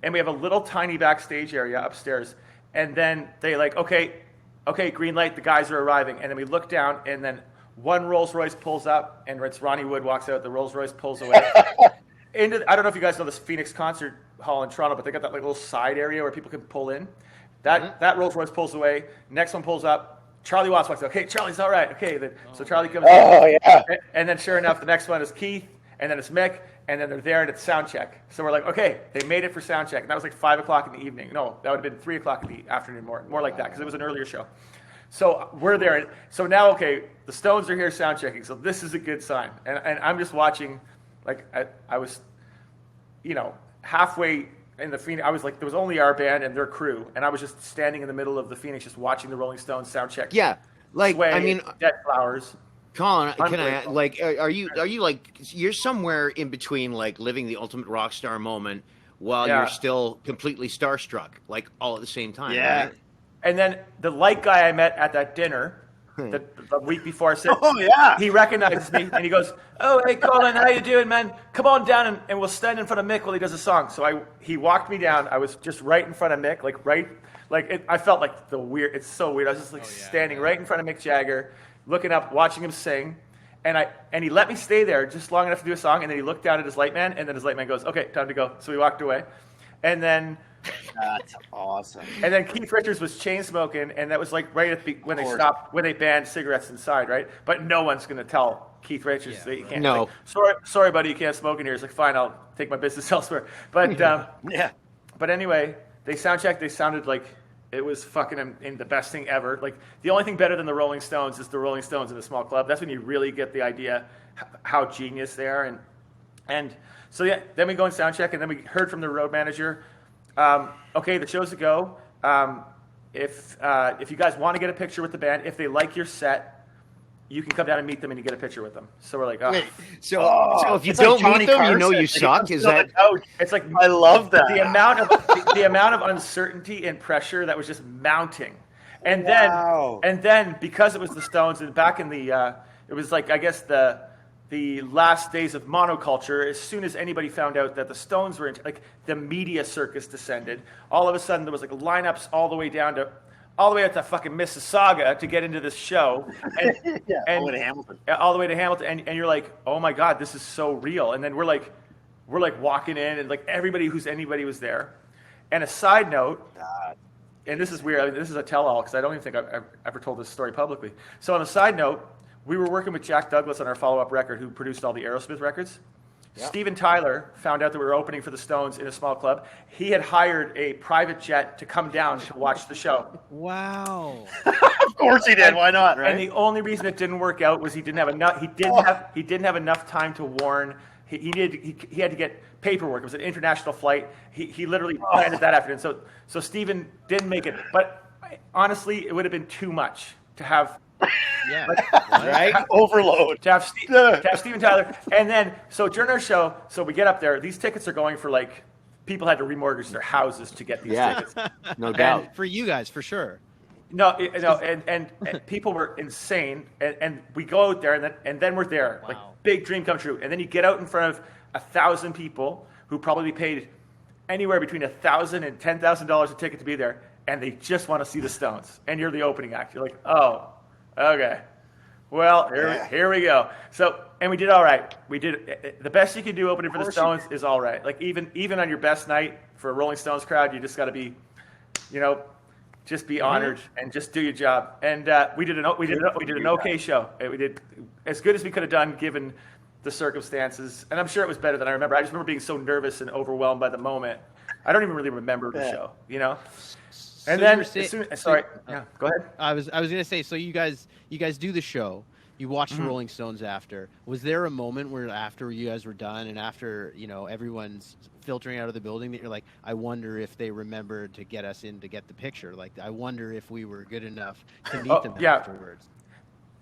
And we have a little tiny backstage area upstairs. And then they like, okay, green light, the guys are arriving. And then we look down, and then one Rolls Royce pulls up, and it's Ronnie Wood walks out. The Rolls Royce pulls away. I don't know if you guys know this Phoenix Concert Hall in Toronto, but they got that like little side area where people can pull in. That Rolls Royce pulls away. Next one pulls up. Charlie Watts walks out. Okay, Charlie's all right. Okay, so Charlie comes in. Yeah. And then sure enough, the next one is Keith, and then it's Mick. And then they're there, and it's sound check. So we're like, okay, they made it for sound check. And that was like 5 o'clock in the evening. No, that would have been 3 o'clock in the afternoon, more like that, because it was an earlier show. So we're there. So now, okay, the Stones are here sound checking. So this is a good sign. And I'm just watching, like, I was, halfway in the Phoenix. I was like, there was only our band and their crew. And I was just standing in the middle of the Phoenix, just watching the Rolling Stones sound check. Yeah. Like, Sway, I mean, Dead Flowers. Colin, can I like? Are you like you're somewhere in between like living the ultimate rock star moment while you're still completely starstruck, like all at the same time? Yeah. Right? And then the light guy I met at that dinner the week before I said, he recognizes me and he goes, "Oh, hey Colin, how you doing, man? Come on down and we'll stand in front of Mick while he does a song." So he walked me down. I was just right in front of Mick, I felt like it's so weird. I was just standing right in front of Mick Jagger, looking up, watching him sing, and he let me stay there just long enough to do a song, and then he looked down at his light man, and then his light man goes, "Okay, time to go." So we walked away, and then That's awesome. And then Keith Richards was chain smoking, and that was like right at when they stopped, when they banned cigarettes inside, right? But no one's going to tell Keith Richards that you can't. No. Like, sorry, buddy, you can't smoke in here. It's like, fine, I'll take my business elsewhere. But But anyway, they sound checked. They sounded like it was fucking in the best thing ever. Like the only thing better than the Rolling Stones is the Rolling Stones in a small club. That's when you really get the idea how genius they are. And so then we go and sound check, and then we heard from the road manager. Okay, the show's to go. If you guys want to get a picture with the band, if they like your set, you can come down and meet them and you get a picture with them. So we're like, wait, so if you don't meet them, you know you suck. Is that? It's like I love that. The amount of uncertainty and pressure that was just mounting, and then because it was the Stones, and back in the it was like I guess the last days of monoculture, as soon as anybody found out that the Stones were like the media circus descended, all of a sudden there was like lineups all the way out to fucking Mississauga to get into this show, and, all the way to Hamilton. All the way to Hamilton, and you're like, oh my God, this is so real. And then we're like walking in, and like anybody was there. And a side note, and this is weird. I mean, this is a tell-all because I don't even think I've ever told this story publicly. So on a side note, we were working with Jack Douglas on our follow-up record, who produced all the Aerosmith records. Yeah. Steven Tyler found out that we were opening for the Stones in a small club. He had hired a private jet to come down to watch the show. Wow! Of course he did. Why not? Right? And the only reason it didn't work out was he didn't have enough. He didn't have enough time to warn. He had to get paperwork. It was an international flight. He literally planned it that afternoon. So Steven didn't make it. But honestly, it would have been too much to have. Yeah, right. Overload. To have Steven Tyler, and then so during our show, so we get up there. These tickets are going for like people had to remortgage their houses to get these tickets. No doubt. For you guys, for sure. No, and people were insane, and we go out there, and then we're there, like big dream come true, and then you get out in front of 1,000 people who probably paid anywhere between $1,000 and $10,000 a ticket to be there, and they just want to see the Stones, and you're the opening act. You're like, oh. Okay, well, here we go. So, and we did all right. We did the best you can do opening for the Stones is all right. Like even on your best night for a Rolling Stones crowd, you just got to be, just be honored and just do your job. And we did an okay show. We did as good as we could have done given the circumstances. And I'm sure it was better than I remember. I just remember being so nervous and overwhelmed by the moment. I don't even really remember the show. And So then, you were saying- sorry, yeah, go ahead. I was gonna say, so you guys do the show, you watch the Rolling Stones after. Was there a moment where after you guys were done and after everyone's filtering out of the building that you're like, I wonder if they remembered to get us in to get the picture? Like, I wonder if we were good enough to meet them afterwards.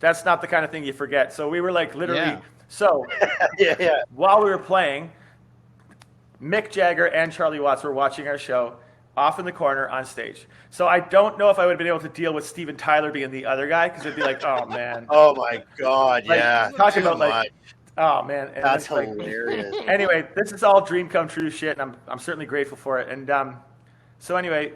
That's not the kind of thing you forget. So we were like literally. Yeah. So Yeah. while we were playing, Mick Jagger and Charlie Watts were watching our show off in the corner on stage. So I don't know if I would have been able to deal with Steven Tyler being the other guy, because it'd be like, oh man. Oh my God, Like, yeah. talking Too about like, much. oh man. And That's it's like, hilarious. anyway, this is all dream come true shit, and I'm certainly grateful for it. And so anyway,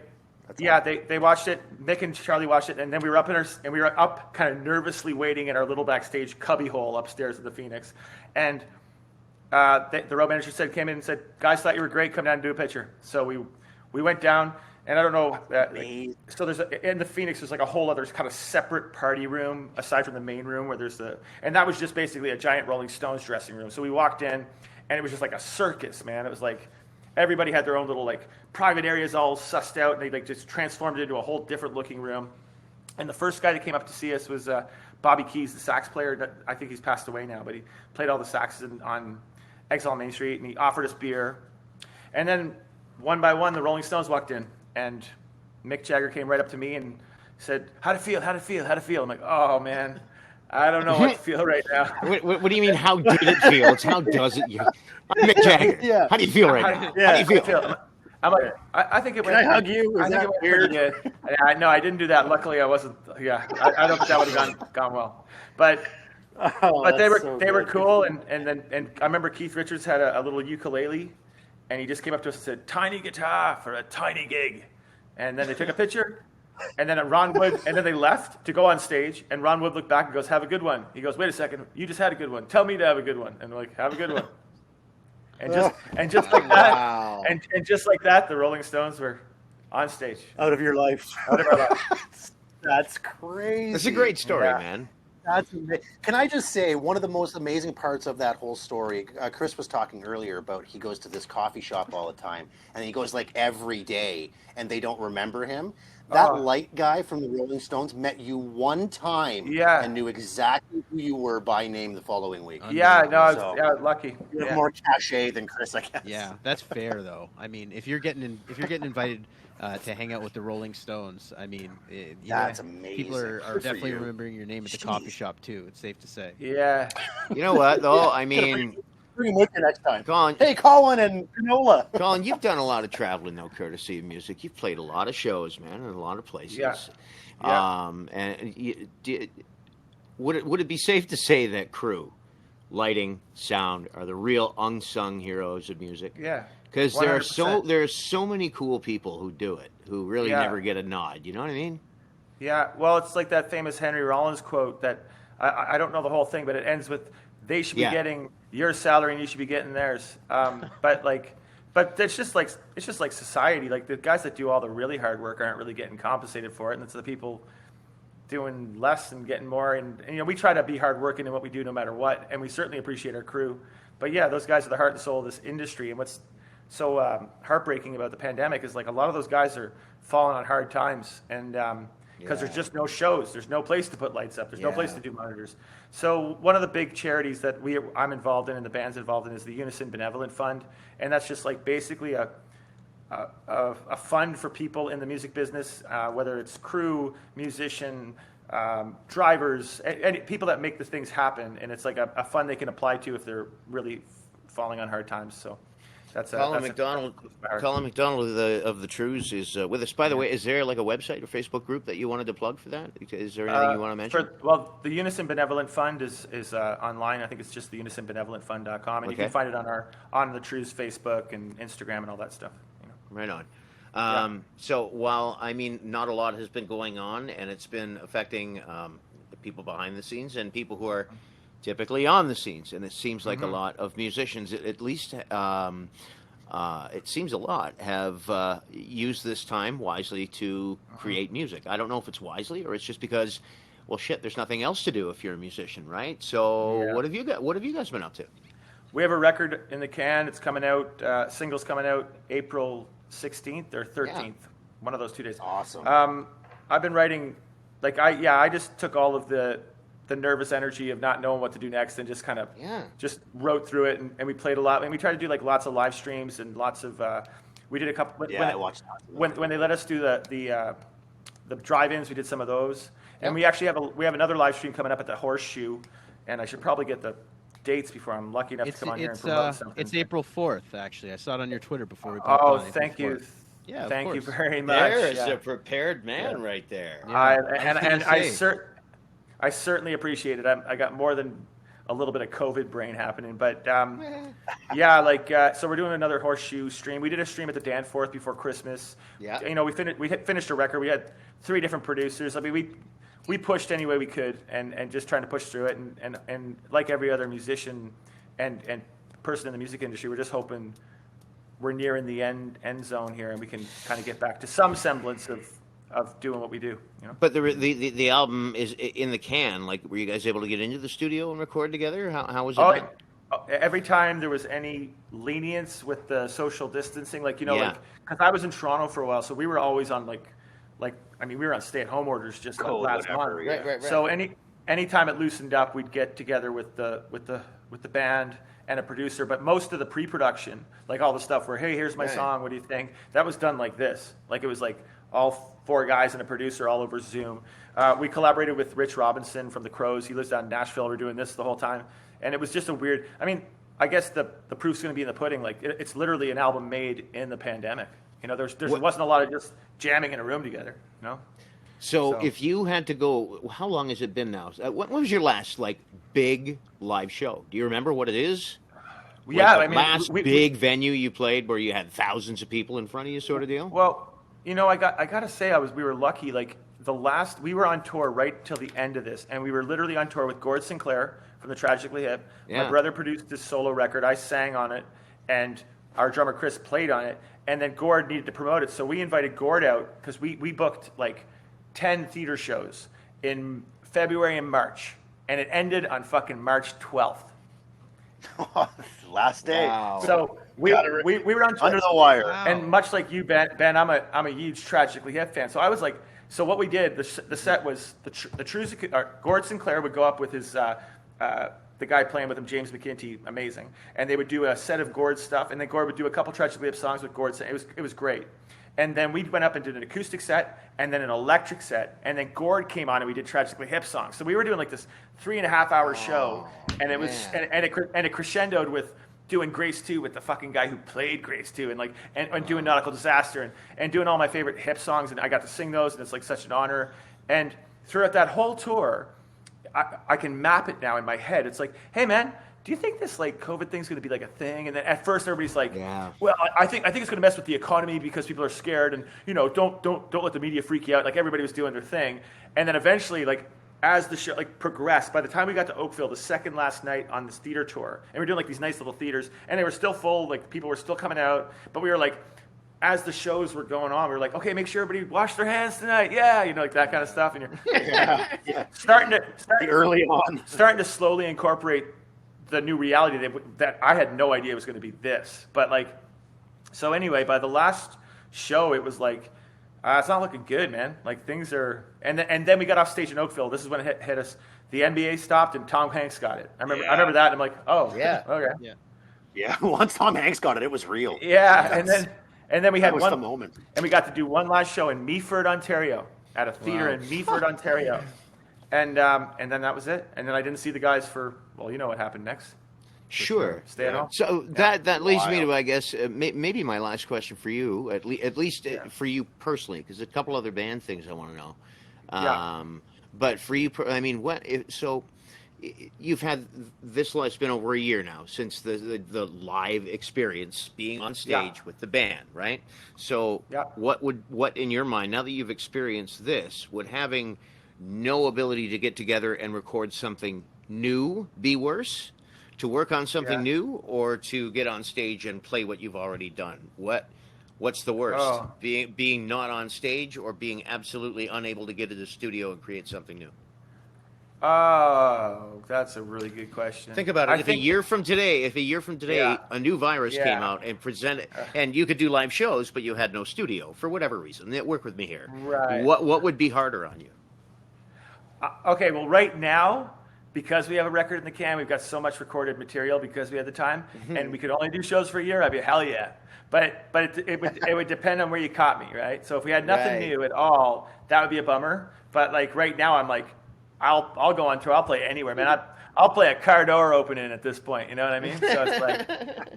they watched it. Mick and Charlie watched it, and then we were up kind of nervously waiting in our little backstage cubby hole upstairs at the Phoenix, and the road manager came in and said, "Guys, thought you were great. Come down and do a picture." So we went down, and I don't know. So in the Phoenix, there's like a whole other kind of separate party room aside from the main room where and that was just basically a giant Rolling Stones dressing room. So we walked in, and it was just like a circus, man. It was like everybody had their own little like private areas all sussed out, and they like just transformed it into a whole different looking room. And the first guy that came up to see us was Bobby Keys, the sax player. I think he's passed away now, but he played all the saxes on Exile on Main Street, and he offered us beer. And then one by one, the Rolling Stones walked in, and Mick Jagger came right up to me and said, "How'd it feel? How'd it feel? How'd it feel?" I'm like, "Oh man, I don't know what to feel right now." What do you mean? How did it feel? It's how does it? I'm Mick Jagger. Yeah. How do you feel right now? Yeah. How do you feel? I'm like, I think it went. Can I hug you? I Is think that it went weird? pretty good. No, I didn't do that. Luckily, I wasn't. Yeah, I don't think that would have gone well. But they were cool, and I remember Keith Richards had a little ukulele, and he just came up to us and said, "Tiny guitar for a tiny gig," and then they took a picture, and then Ron Wood, and then they left to go on stage, and Ron Wood looked back and goes, "Have a good one." He goes, "Wait a second, you just had a good one. Tell me to have a good one," and we're like, "Have a good one." And just like that, Wow. and just like that, the Rolling Stones were on stage. Out of your life. Out of our life. That's crazy. It's a great story, Yeah. man. That's Can I just say, one of the most amazing parts of that whole story, Chris was talking earlier about he goes to this coffee shop all the time, and he goes like every day, and they don't remember him. That light guy from the Rolling Stones met you one time and knew exactly who you were by name the following week. Yeah, no, I So- was lucky. You have Yeah. more cachet than Chris, I guess. Yeah, that's fair though. I mean, if you're getting invited to hang out with the Rolling Stones, I mean, That's amazing. People are Good for definitely you. remembering your name at the coffee shop too. It's safe to say. Yeah. You know what, though? I mean, Bring him with you next time. Colin, Hey, Colin and Canola. Colin, you've done a lot of traveling, though, courtesy of music. You've played a lot of shows, man, in a lot of places. Yeah. Would it be safe to say that crew, lighting, sound are the real unsung heroes of music? Yeah. Because there are 100%. so many cool people who do it, who really never get a nod. You know what I mean? Yeah. Well, it's like that famous Henry Rollins quote that I don't know the whole thing, but it ends with, "They should be getting your salary and you should be getting theirs." But it's just like society. Like the guys that do all the really hard work aren't really getting compensated for it, and it's the people doing less and getting more. And we try to be hardworking in what we do, no matter what, and we certainly appreciate our crew. But yeah, those guys are the heart and soul of this industry. And what's so heartbreaking about the pandemic is like a lot of those guys are falling on hard times, and because there's just no shows, there's no place to put lights up, there's no place to do monitors. So one of the big charities that I'm involved in and the band's involved in is the Unison Benevolent Fund, and that's just like basically a fund for people in the music business, whether it's crew, musician, drivers, and people that make the things happen, and it's like a fund they can apply to if they're really falling on hard times. So that's Colin MacDonald of the Trews is with us. By the way, is there like a website or Facebook group that you wanted to plug for that? Is there anything you want to mention? The Unison Benevolent Fund is online. I think it's just the unisonbenevolentfund.com, and you can find it on the Trews Facebook and Instagram and all that stuff. Right on. So while, I mean, not a lot has been going on, and it's been affecting the people behind the scenes and people who are typically on the scenes, and it seems like a lot of musicians, at least it seems a lot, have used this time wisely to create music. I don't know if it's wisely or it's just because, well, shit, there's nothing else to do if you're a musician, right? So what have you guys been up to? We have a record in the can. It's coming out. Singles coming out April 16th or 13th. one of those 2 days. Awesome. I've been writing, like I just took all of the nervous energy of not knowing what to do next and just kind of just wrote through it, and we played a lot, and we tried to do like lots of live streams and lots of we did a couple. I watched that. When they let us do the drive-ins, we did some of those, and we actually have another live stream coming up at the Horseshoe, and I should probably get the dates before I'm lucky enough to come on here and promote something. It's April 4th, actually. I saw it on your Twitter before we thank you. Yeah, thank you very much. There is a prepared man right there. Yeah. I certainly appreciate it. I got more than a little bit of COVID brain happening, but so we're doing another Horseshoe stream. We did a stream at the Danforth before Christmas. Yeah, you know, we finished a record. We had 3 different producers. I mean, we pushed any way we could, and just trying to push through it. And like every other musician and person in the music industry, we're just hoping we're nearing the end zone here, and we can kind of get back to some semblance of doing what we do, you know. But the album is in the can. Like, were you guys able to get into the studio and record together? How was it done? Every time there was any lenience with the social distancing, like, you know, like, because I was in Toronto for a while, so we were always on we were on stay-at-home orders just last month. Right. So anytime it loosened up, we'd get together with the band and a producer. But most of the pre-production, like all the stuff where, hey, here's my song, what do you think? That was done like this. Like, it was like all 4 guys and a producer all over Zoom. We collaborated with Rich Robinson from the Crows. He lives down in Nashville. We're doing this the whole time. And it was just a weird, I mean, I guess the proof's going to be in the pudding. Like, it's literally an album made in the pandemic. You know, there wasn't a lot of just jamming in a room together, you know? So if you had to go, how long has it been now? What was your last, like, big live show? Do you remember what it is? Yeah, like last big venue you played where you had thousands of people in front of you, sort of deal? Well, you know, I got to say, we were lucky. Like, we were on tour right till the end of this, and we were literally on tour with Gord Sinclair from the Tragically Hip. Yeah. My brother produced this solo record. I sang on it, and our drummer Chris played on it. And then Gord needed to promote it, so we invited Gord out because we booked like 10 theater shows in February and March, and it ended on fucking March 12th. Last day. Wow. So we were on tour. Under the wire. Wow. And much like you, Ben, I'm a huge Tragically Hip fan. So I was like, so what we did, the set was the Trews. Gord Sinclair would go up with his the guy playing with him, James McKinty, amazing, and they would do a set of Gord's stuff, and then Gord would do a couple Tragically Hip songs with Gord. It was great. And then we went up and did an acoustic set, and then an electric set, and then Gord came on and we did Tragically Hip songs. So we were doing like this 3.5-hour show, and it was and it crescendoed with doing Grace 2 with the fucking guy who played Grace 2, and doing Nautical Disaster, and doing all my favorite hip songs, and I got to sing those, and it's like such an honor. And throughout that whole tour, I can map it now in my head. It's like, hey man, do you think this like COVID thing's going to be like a thing? And then at first everybody's like, well, I think it's going to mess with the economy because people are scared, and you know, don't let the media freak you out. Like, everybody was doing their thing, and then eventually, like, as the show like progressed, by the time we got to Oakville, the second last night on this theater tour, and we were doing like these nice little theaters, and they were still full, like people were still coming out, but we were like, as the shows were going on, we were like, okay, make sure everybody wash their hands tonight. Yeah, you know, like that kind of stuff. And you're starting to slowly incorporate the new reality that I had no idea was going to be this. But like, so anyway, by the last show, it was like, it's not looking good, man. Like, things are, and then we got off stage in Oakville. This is when it hit us. The NBA stopped and Tom Hanks got it. I remember that. And I'm like, oh yeah, okay, yeah. Once Tom Hanks got it, it was real. Yeah, and then we had the moment, and we got to do one last show in Meaford, Ontario, at a theater in Meaford, Ontario, and then that was it. And then I didn't see the guys for, well, you know what happened next. Sure. Stay at home. So that leads me to, I guess, maybe my last question for you, at least for you personally, because a couple other band things I want to know. But for you, I mean, you've had this. It's been over a year now since the live experience, being on stage with the band, right? So what in your mind, now that you've experienced this, would having no ability to get together and record something new be worse? To work on something new, or to get on stage and play what you've already done? What's the worst? Being not on stage, or being absolutely unable to get to the studio and create something new? Oh, that's a really good question. Think about it. If a year from today, Yeah. a new virus Yeah. came out and presented, and you could do live shows, but you had no studio for whatever reason, work with me here. Right. What would be harder on you? Okay, well, right now, because we have a record in the can, we've got so much recorded material because we had the time, and we could only do shows for a year. I'd be hell yeah. But it would depend on where you caught me, right? So if we had nothing Right. new at all, that would be a bummer. But like right now, I'm like, I'll go on tour. I'll play anywhere, man. I'll play a car door opening at this point. You know what I mean? So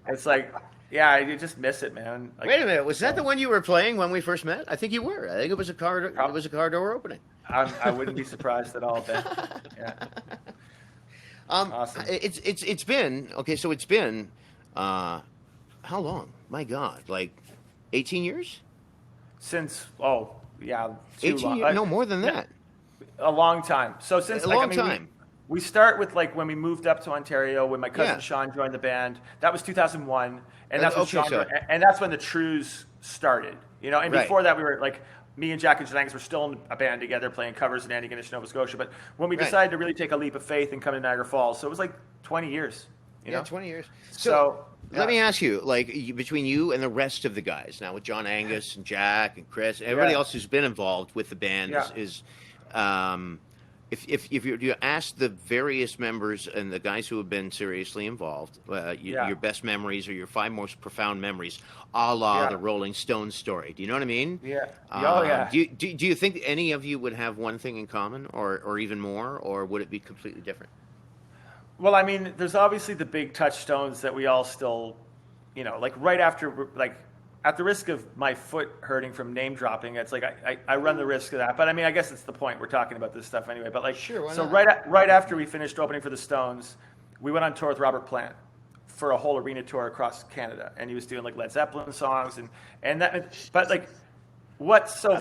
it's like, yeah, you just miss it, man. Like, Wait a minute, was that the one you were playing when we first met? I think you were. I think it was a car door opening. I wouldn't be surprised at all, Ben. Yeah. Awesome. It's been okay. So it's been how long? My God, like 18 years? Since too 18 long. years? No, more than that. A long time. So since A long time. We start with like when we moved up to Ontario when my cousin Sean joined the band. That was 2001, and that's when and that's when the Trews started. You know, and before that we were like me and Jack and Janangas were still in a band together playing covers in Antigonish, Nova Scotia. But when we decided to really take a leap of faith and come to Niagara Falls, so it was like 20 years. You know? 20 years. So let me ask you, like between you and the rest of the guys, now with John Angus and Jack and Chris, everybody else who's been involved with the band is if you ask the various members and the guys who have been seriously involved, your best memories or your 5 most profound memories, a la the Rolling Stones story. Do you know what I mean? Yeah. Do you think any of you would have one thing in common, or even more, or would it be completely different? Well, I mean, there's obviously the big touchstones that we all still, you know, like right after, like at the risk of my foot hurting from name dropping, it's like I run the risk of that. But I mean, I guess it's the point. We're talking about this stuff anyway. But like, sure, so right after we finished opening for the Stones, we went on tour with Robert Plant for a whole arena tour across Canada, and he was doing like Led Zeppelin songs and that. But like, what's so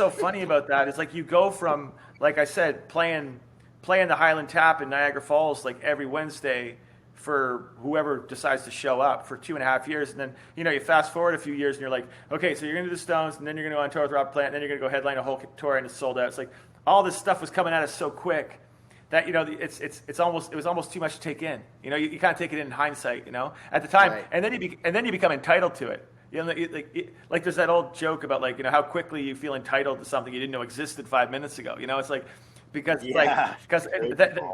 funny about that is like you go from, like I said, playing the Highland Tap in Niagara Falls like every Wednesday for whoever decides to show up for 2.5 years, and then you fast forward a few years and you're like, okay, so you're gonna do the Stones, and then you're gonna go on tour with Rob Plant, and then you're gonna go headline a whole tour and it's sold out. It's like all this stuff was coming at us so quick that it was almost too much to take in. You kind of take it in hindsight, at the time, and then you become entitled to it. Like there's that old joke about like how quickly you feel entitled to something you didn't know existed 5 minutes ago. It's like because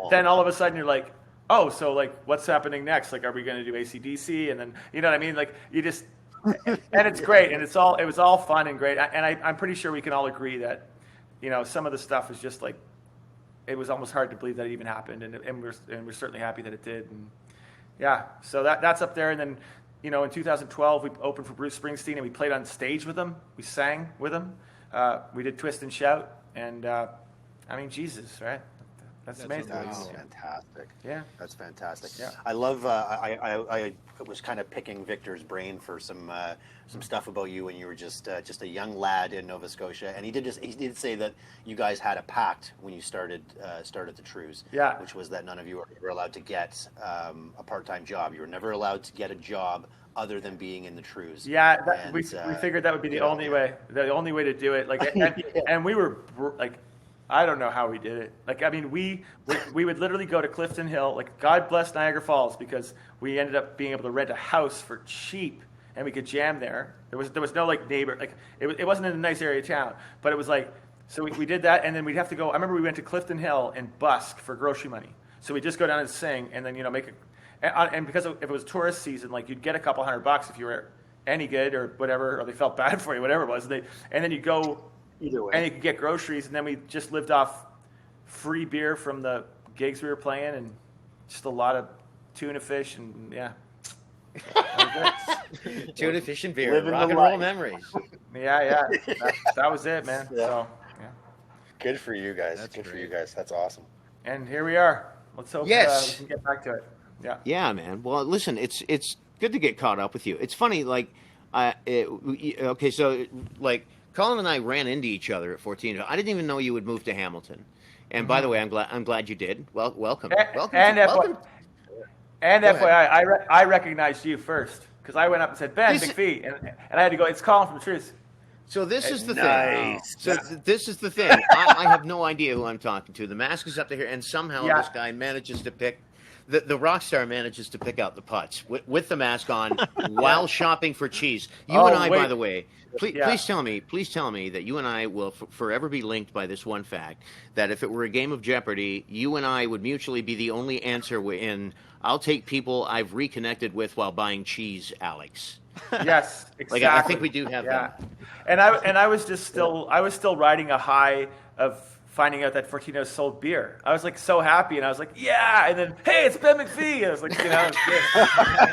then all of a sudden you're like, oh, so like what's happening next? Like, are we going to do AC/DC? And then you know what I mean? Like you just and it's great, and it was all fun and great. And I'm pretty sure we can all agree that some of the stuff is just like it was almost hard to believe that it even happened, and we're certainly happy that it did. And yeah, so that's up there. And then in 2012 we opened for Bruce Springsteen, and we played on stage with him. We sang with him. We did Twist and Shout, and I mean, Jesus, right? That's amazing. That's fantastic. Yeah, that's fantastic. Yeah. I love. I was kind of picking Victor's brain for some stuff about you when you were just a young lad in Nova Scotia, and he did say that you guys had a pact when you started the Trews. Yeah. Which was that none of you were allowed to get a part-time job. You were never allowed to get a job other than being in the Trews. Yeah, we figured that would be the only way. The only way to do it. Like, and we were like. I don't know how we did it. Like, I mean, we would literally go to Clifton Hill. Like, God bless Niagara Falls, because we ended up being able to rent a house for cheap, and we could jam there. There was no like neighbor. Like, it wasn't in a nice area of town, but it was like, so we did that, and then we'd have to go. I remember we went to Clifton Hill and busk for grocery money. So we'd just go down and sing, and then make it. And because if it was tourist season, like you'd get a couple $100 if you were any good or whatever, or they felt bad for you, whatever it was. And then you go. Either way. And you could get groceries, and then we just lived off free beer from the gigs we were playing, and just a lot of tuna fish, and yeah. Tuna fish and beer, rock and roll memories. Yeah. That was it, man. Yeah. So, yeah. Good for you guys. For you guys. That's awesome. And here we are. Let's hope we can get back to it. Yeah. Yeah, man. Well, listen, it's good to get caught up with you. It's funny, like, okay, so like. Colin and I ran into each other at 14. I didn't even know you would move to Hamilton. And by the way, I'm glad you did. Well, welcome. FYI, I recognized you first because I went up and said, Ben, big feet. And I had to go, it's Colin from Trews. So this is the Nice. thing. So this is the thing. I have no idea who I'm talking to. The mask is up to here, and somehow this guy manages to pick. The rock star manages to pick out the putts with the mask on while shopping for cheese. You and I, by the way, please tell me that you and I will forever be linked by this one fact, that if it were a game of Jeopardy, you and I would mutually be the only answer in I'll take people I've reconnected with while buying cheese, Alex. Yes, exactly. Like I think we do have that. And I was still riding a high of finding out that Fortino's sold beer. I was like so happy, and I was like, yeah. And then, hey, it's Ben McPhee. And I was like,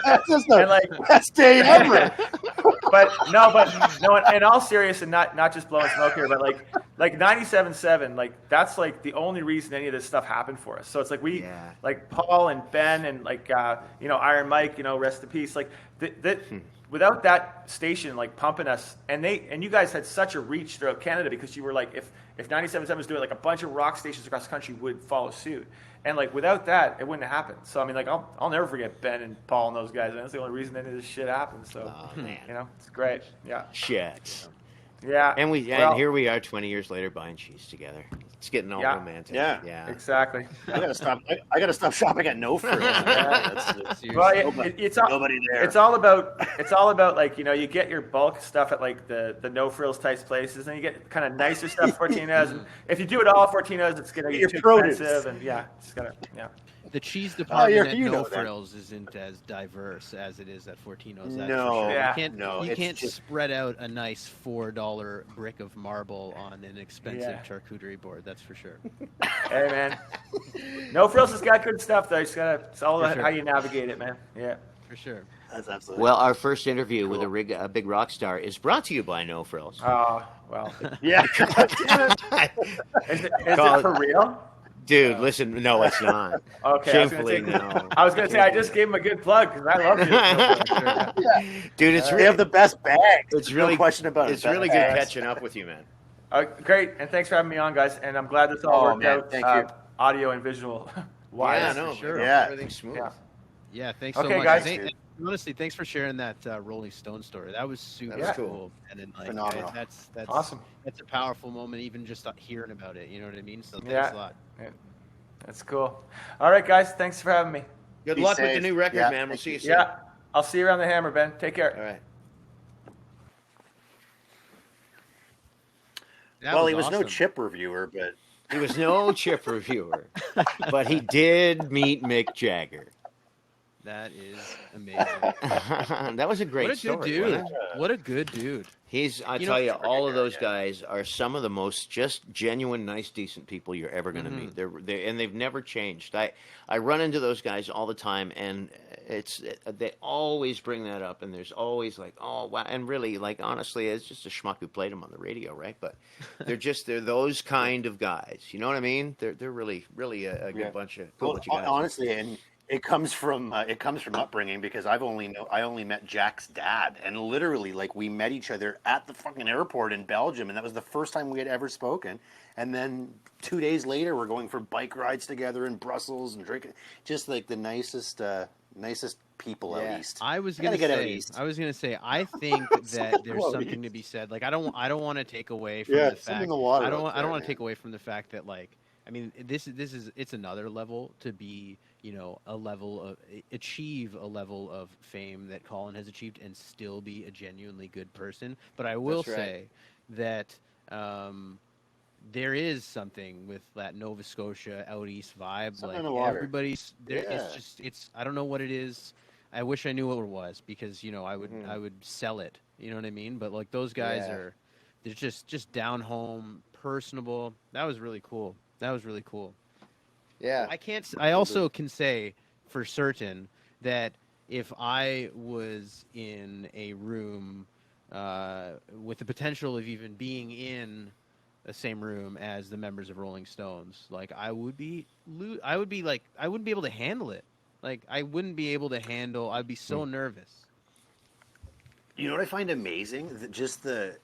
That's just the best day ever. but no. In all seriousness, and not just blowing smoke here, but like 97.7, like that's like the only reason any of this stuff happened for us. So it's like like Paul and Ben and like Iron Mike, rest in peace. Like without that station like pumping us, and you guys had such a reach throughout Canada, because you were like, if 97.7 was doing, like, a bunch of rock stations across the country would follow suit, and like without that it wouldn't have happened. So I mean, like, I'll never forget Ben and Paul and those guys, and that's the only reason any of this shit happened. So it's great. Shit. Yeah. And here we are 20 years later buying cheese together. It's getting all romantic. Yeah. Exactly. I gotta stop shopping at No Frills. It's nobody there. It's all about like, you get your bulk stuff at like the No Frills type places, and you get kind of nicer stuff, Fortino's. And if you do it all Fortino's, it's gonna be too expensive, and it's gonna The cheese department at No Frills isn't as diverse as it is at Fortino's. That's for sure. You can't spread out a nice $4 brick of marble on an expensive charcuterie board. That's for sure. Hey man, No Frills has got good stuff though. It's all about how you navigate it, man. Yeah, for sure. That's absolutely. Well, our first interview with a big rock star is brought to you by No Frills. Oh well, yeah. Is it for real? Dude, listen, no, it's not. Okay, shamefully, no. I was going to say, I just gave him a good plug because I love you. Dude, they have the best bags. It's really no question about it. It's really good catching up with you, man. Great, and thanks for having me on, guys. And I'm glad this all worked out. Thank you. Audio and visual wise. Yeah, no, sure. Yeah, everything's smooth. Yeah, thanks so much. Okay, guys. Honestly, thanks for sharing that Rolling Stone story. That was super cool. And then, like, phenomenal. That's awesome. That's a powerful moment, even just hearing about it. You know what I mean? So thanks a lot. Yeah. That's cool. All right, guys. Thanks for having me. Good luck with the new record, man. We'll see you soon. Yeah. I'll see you around the hammer, Ben. Take care. All right. Well, he was no chip reviewer, but he did meet Mick Jagger. That is amazing. That was a great story. What a good dude. What a good dude. I tell you, all of those guys are some of the most just genuine, nice, decent people you're ever going to meet. And they've never changed. I run into those guys all the time, and they always bring that up, and there's always like, oh wow, and really, like, honestly, it's just a schmuck who played them on the radio, right? But they're those kind of guys. You know what I mean? They're really a good bunch of guys. Honestly, and it comes from upbringing, because I only met Jack's dad, and literally, like, we met each other at the fucking airport in Belgium, and that was the first time we had ever spoken. And then 2 days later, we're going for bike rides together in Brussels and drinking, just like the nicest people at least. I was gonna say, I think that there's something to be said. Like, I don't want to take away from the fact. I don't want to take away from the fact that, like, I mean, it's another level to be, achieve a level of fame that Colin has achieved and still be a genuinely good person. But I will say that there is something with that Nova Scotia out east vibe. Something like, everybody's there. It's I don't know what it is. I wish I knew what it was, because I would sell it. You know what I mean? But like, those guys they're just down home, personable. That was really cool. Yeah. I also can say for certain that if I was in a room with the potential of even being in the same room as the members of Rolling Stones, like, I wouldn't be able to handle it. Like, I wouldn't be able to handle. I'd be so nervous. You know what I find amazing? Just the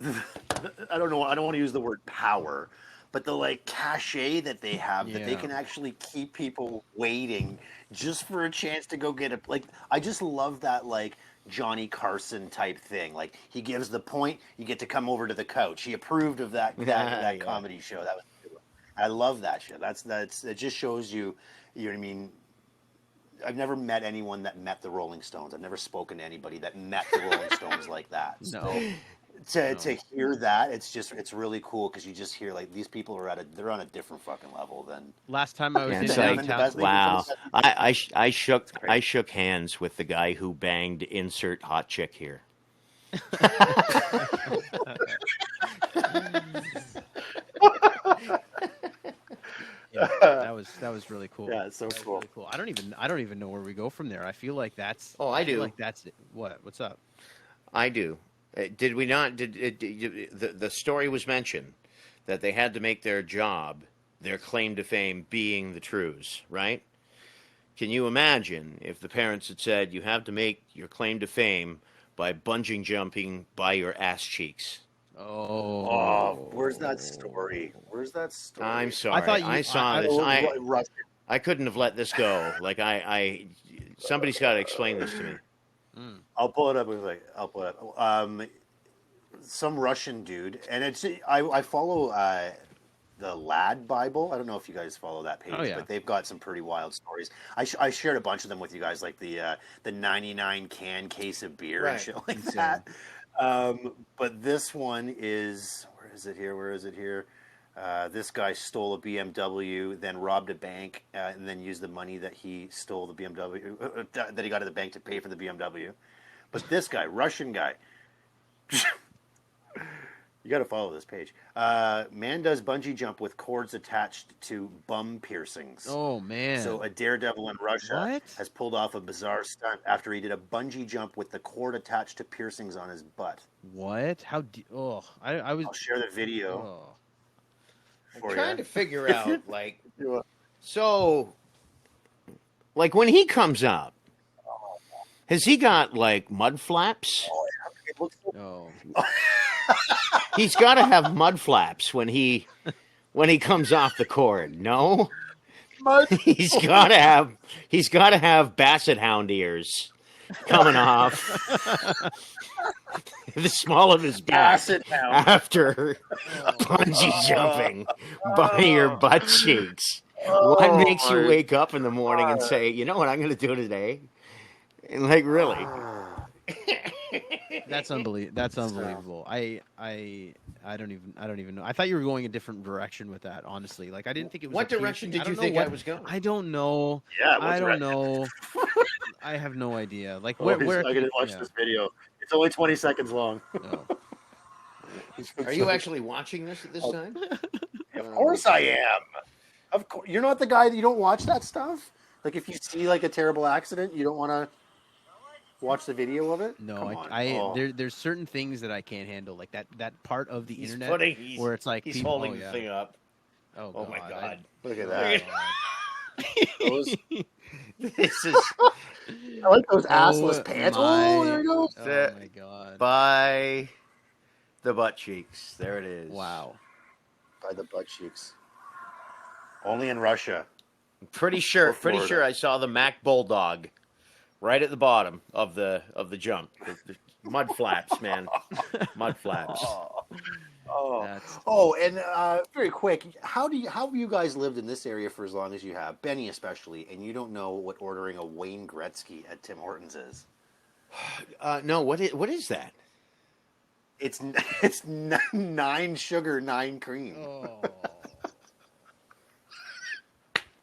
I don't know. I don't want to use the word power, but the, like, cachet that they have, that they can actually keep people waiting just for a chance to go get a, like, I just love that, like, Johnny Carson type thing. Like he gives the point, you get to come over to the couch. He approved of that Yeah. comedy show. That was a good one. I love that shit. It just shows you, you know what I mean. I've never met anyone that met the Rolling Stones. I've never spoken to anybody that met the Rolling Stones like that. No. So to hear that, it's really cool because you just hear like these people are they're on a different fucking level than. Last time I was Yeah, in it's like, downtown. wow. I shook hands with the guy who banged insert hot chick here. Yeah, that was really cool. Yeah, it's so That was cool. really cool. I don't even know where we go from there. I feel like that's. Oh, I feel do. like that's it. What's up? I do. Did we not? The story was mentioned that they had to make their job, their claim to fame, being the Trews, right? Can you imagine if the parents had said you have to make your claim to fame by bungee jumping by your ass cheeks? Oh, where's that story? Where's that story? I'm sorry. I thought you- I saw this. Rush. I couldn't have let this go. Like somebody's got to explain this to me. I'll pull it up. I'll pull it up. Some Russian dude, and I follow the Lad Bible. I don't know if you guys follow that page, Oh, yeah. but they've got some pretty wild stories. I shared a bunch of them with you guys, like the 99 can case of beer and Right. shit like that. But this one is where is it here? This guy stole a BMW, then robbed a bank, and then used the money that he stole the BMW that he got at the bank to pay for the BMW. But this guy, Russian guy, you got to follow this page. Man does bungee jump with cords attached to bum piercings. Oh man. So a daredevil in Russia What? has pulled off a bizarre stunt after he did a bungee jump with the cord attached to piercings on his butt. What? How? I was. I'll share the video Oh. for Trying to you. figure out, like, so, like when he comes up, has he got like mud flaps? Oh. He's got to have mud flaps when he comes off the cord. No, he's got to have basset hound ears coming off the small of his back Basset hound. after bungee jumping by your butt cheeks. What makes you wake up in the morning and say, you know what I'm going to do today? And like, really? That's unbelievable. That's unbelievable. I don't even know. I thought you were going a different direction with that. Honestly, like I didn't think it was. What a direction piercing. did you don't know think what- I was going? I don't know. Yeah, what I don't direction? know. I have no idea. Like Oh, where? I'm going to watch yeah. this video. It's only 20 seconds long. No. Are you actually watching this at this time? Of course I am. Of course. You're not the guy that you don't watch that stuff? Like if you see like a terrible accident, you don't want to watch the video of it? No, Come on. there's certain things that I can't handle, like that part of the internet putting- where it's like He's people, holding oh, the yeah. thing up. Oh my God. Look at Oh, that. God. Those, This is I like those assless Oh, pants. my- Oh, there you go. Oh my god! by the butt cheeks. There it is. Wow. By the butt cheeks. Only in Russia. Pretty Or sure Florida. I saw the Mac Bulldog right at the bottom of the jump. The mud flaps, man. Mud flaps. That's And very quick, how have you guys lived in this area for as long as you have, Benny especially, and you don't know what ordering a Wayne Gretzky at Tim Hortons is? No, what is that? It's 9 sugar, 9 cream. oh.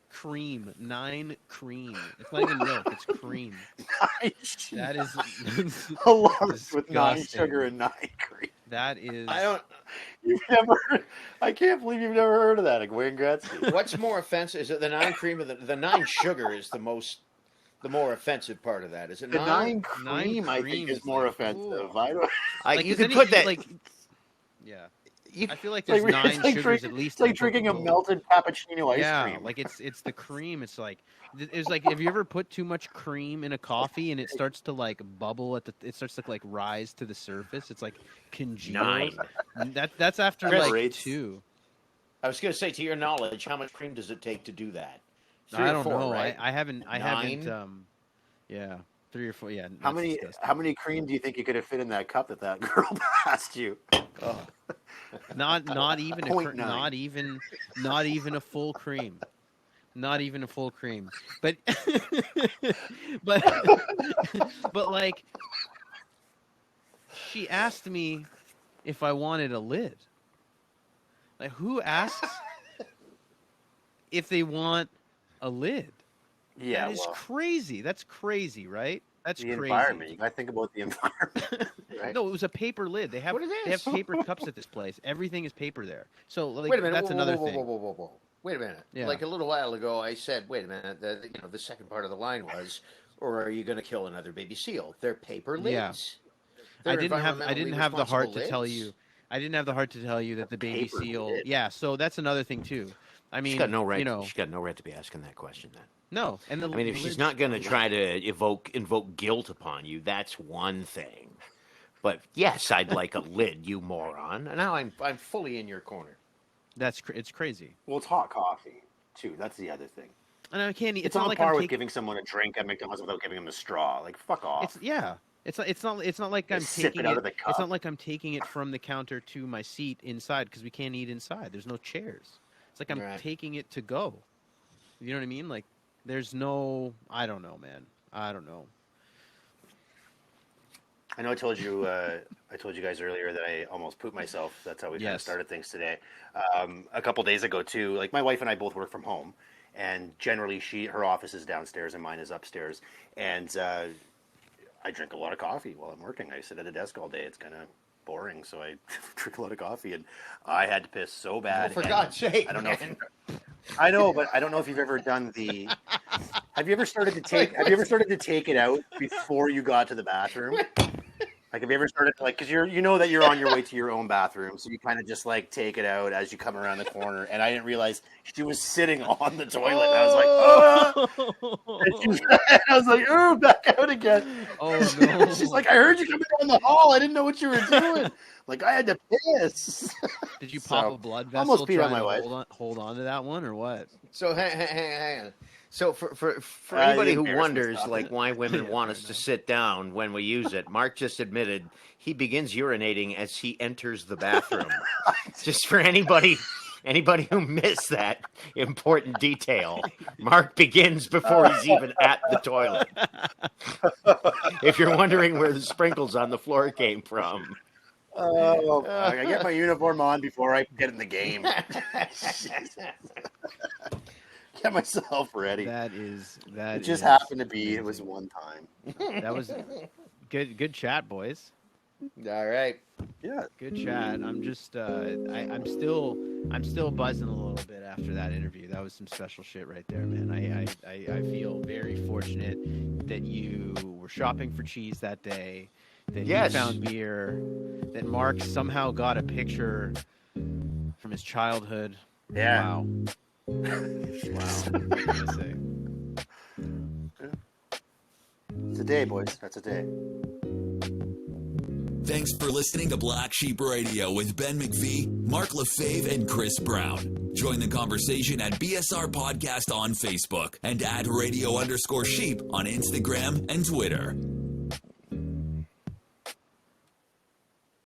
Cream, 9 cream. It's not even milk. It's cream. That is a large with 9 disgusting. sugar and 9 cream. That is. I don't. I can't believe you've never heard of that, like Wayne Gretzky. What's more offensive? Is it the 9 cream or the 9 sugar? Is the more offensive part of that? Is it The 9 9 cream, I cream think, is is more like, offensive. ooh. I don't. Like, you is could any- put that. Like, yeah. You, I feel like It's there's like, 9 it's like sugars drinking, at least. It's like in drinking a Coca-Cola. melted cappuccino ice Yeah, cream. like it's the cream. It's like have you ever put too much cream in a coffee and it starts to like bubble it starts to like rise to the surface? It's like congeal. 9. That's after Chris like rates- 2. I was going to say, to your knowledge, how much cream does it take to do that? 3 I or don't 4, know. right? I haven't. 9? Yeah. 3 or 4. Yeah. How that's many disgusting. how many cream do you think you could have fit in that cup that girl passed you? Oh. Not even .9. not even a full cream. Not even a full cream. But but but like she asked me if I wanted a lid. Like who asks if they want a lid? Yeah, That is well, crazy. That's crazy, right? That's the crazy. environment. You gotta think about the environment, right? No, it was a paper lid. They have What is they have this? paper cups at this place. Everything is paper there. So like, Wait a minute. that's whoa, another whoa, thing. Whoa. Wait a minute. Yeah. Like a little while ago, I said, "Wait a minute." The second part of the line was, "Or are you going to kill another baby seal?" They're paper lids. Yeah. They're I didn't have the heart to environmentally tell responsible you. I didn't have the heart to tell you that the baby Paper seal. lid. Yeah, so that's another thing too. I mean, She's got no right. you know, She's got no right to be asking that question. Then. no. And the, I mean, if the she's lids- not going to try to invoke guilt upon you, that's one thing. But yes, I'd like a lid, you moron. And now I'm fully in your corner. it's crazy. Well, it's hot coffee too. That's the other thing. And I can't. It's It's on not like par I'm with taking. giving someone a drink at McDonald's without giving them a straw. Like, fuck off. It's yeah. It's not like I'm Just sip it taking out it. of the It's cup. not like I'm taking it from the counter to my seat inside because we can't eat inside. There's no chairs. It's like I'm Right. taking it to go. You know what I mean? Like there's no. I don't know, man. I don't know. I know I told you guys earlier that I almost pooped myself. That's how we kind of Yes. started things today. A couple days ago too, like my wife and I both work from home, and generally her office is downstairs and mine is upstairs. And I drink a lot of coffee while I'm working. I sit at a desk all day. It's kind of boring, so I drink a lot of coffee. And I had to piss so bad. For and God's sake! I don't know. I know, but I don't know if you've ever done the. Have you ever started to take it out before you got to the bathroom? Like, have you ever started to, like, because you know that you're on your way to your own bathroom, so you kind of just like take it out as you come around the corner. And I didn't realize she was sitting on the toilet. And I was like, oh, and I was like, oh, back out again. Oh no! She's like, I heard you coming down the hall. I didn't know what you were doing. Like, I had to piss. Did you pop So, a blood almost vessel peed on trying my to wife. hold on to that one or what? So hang on. So for anybody the who embarrassment wonders stuff. like why women want us to sit down when we use it, Mark just admitted he begins urinating as he enters the bathroom. Just for anybody who missed that important detail, Mark begins before he's even at the toilet. If you're wondering where the sprinkles on the floor came from. Oh, fuck. I get my uniform on before I get in the game. Get myself ready. It Just happened to be. It was one time. That was good chat, boys. All right. Yeah. Good chat. I'm just I'm still buzzing a little bit after that interview. That was some special shit right there, man. I feel very fortunate that you were shopping for cheese that day, that Yes. you found beer, that Mark somehow got a picture from his childhood. Yeah. Wow. What can I say? It's a day, boys. That's a day. Thanks for listening to Black Sheep Radio with Ben McVie, Marc Lefebvre, and Chris Brown. Join the conversation at BSR Podcast on Facebook and at radio_sheep on Instagram and Twitter.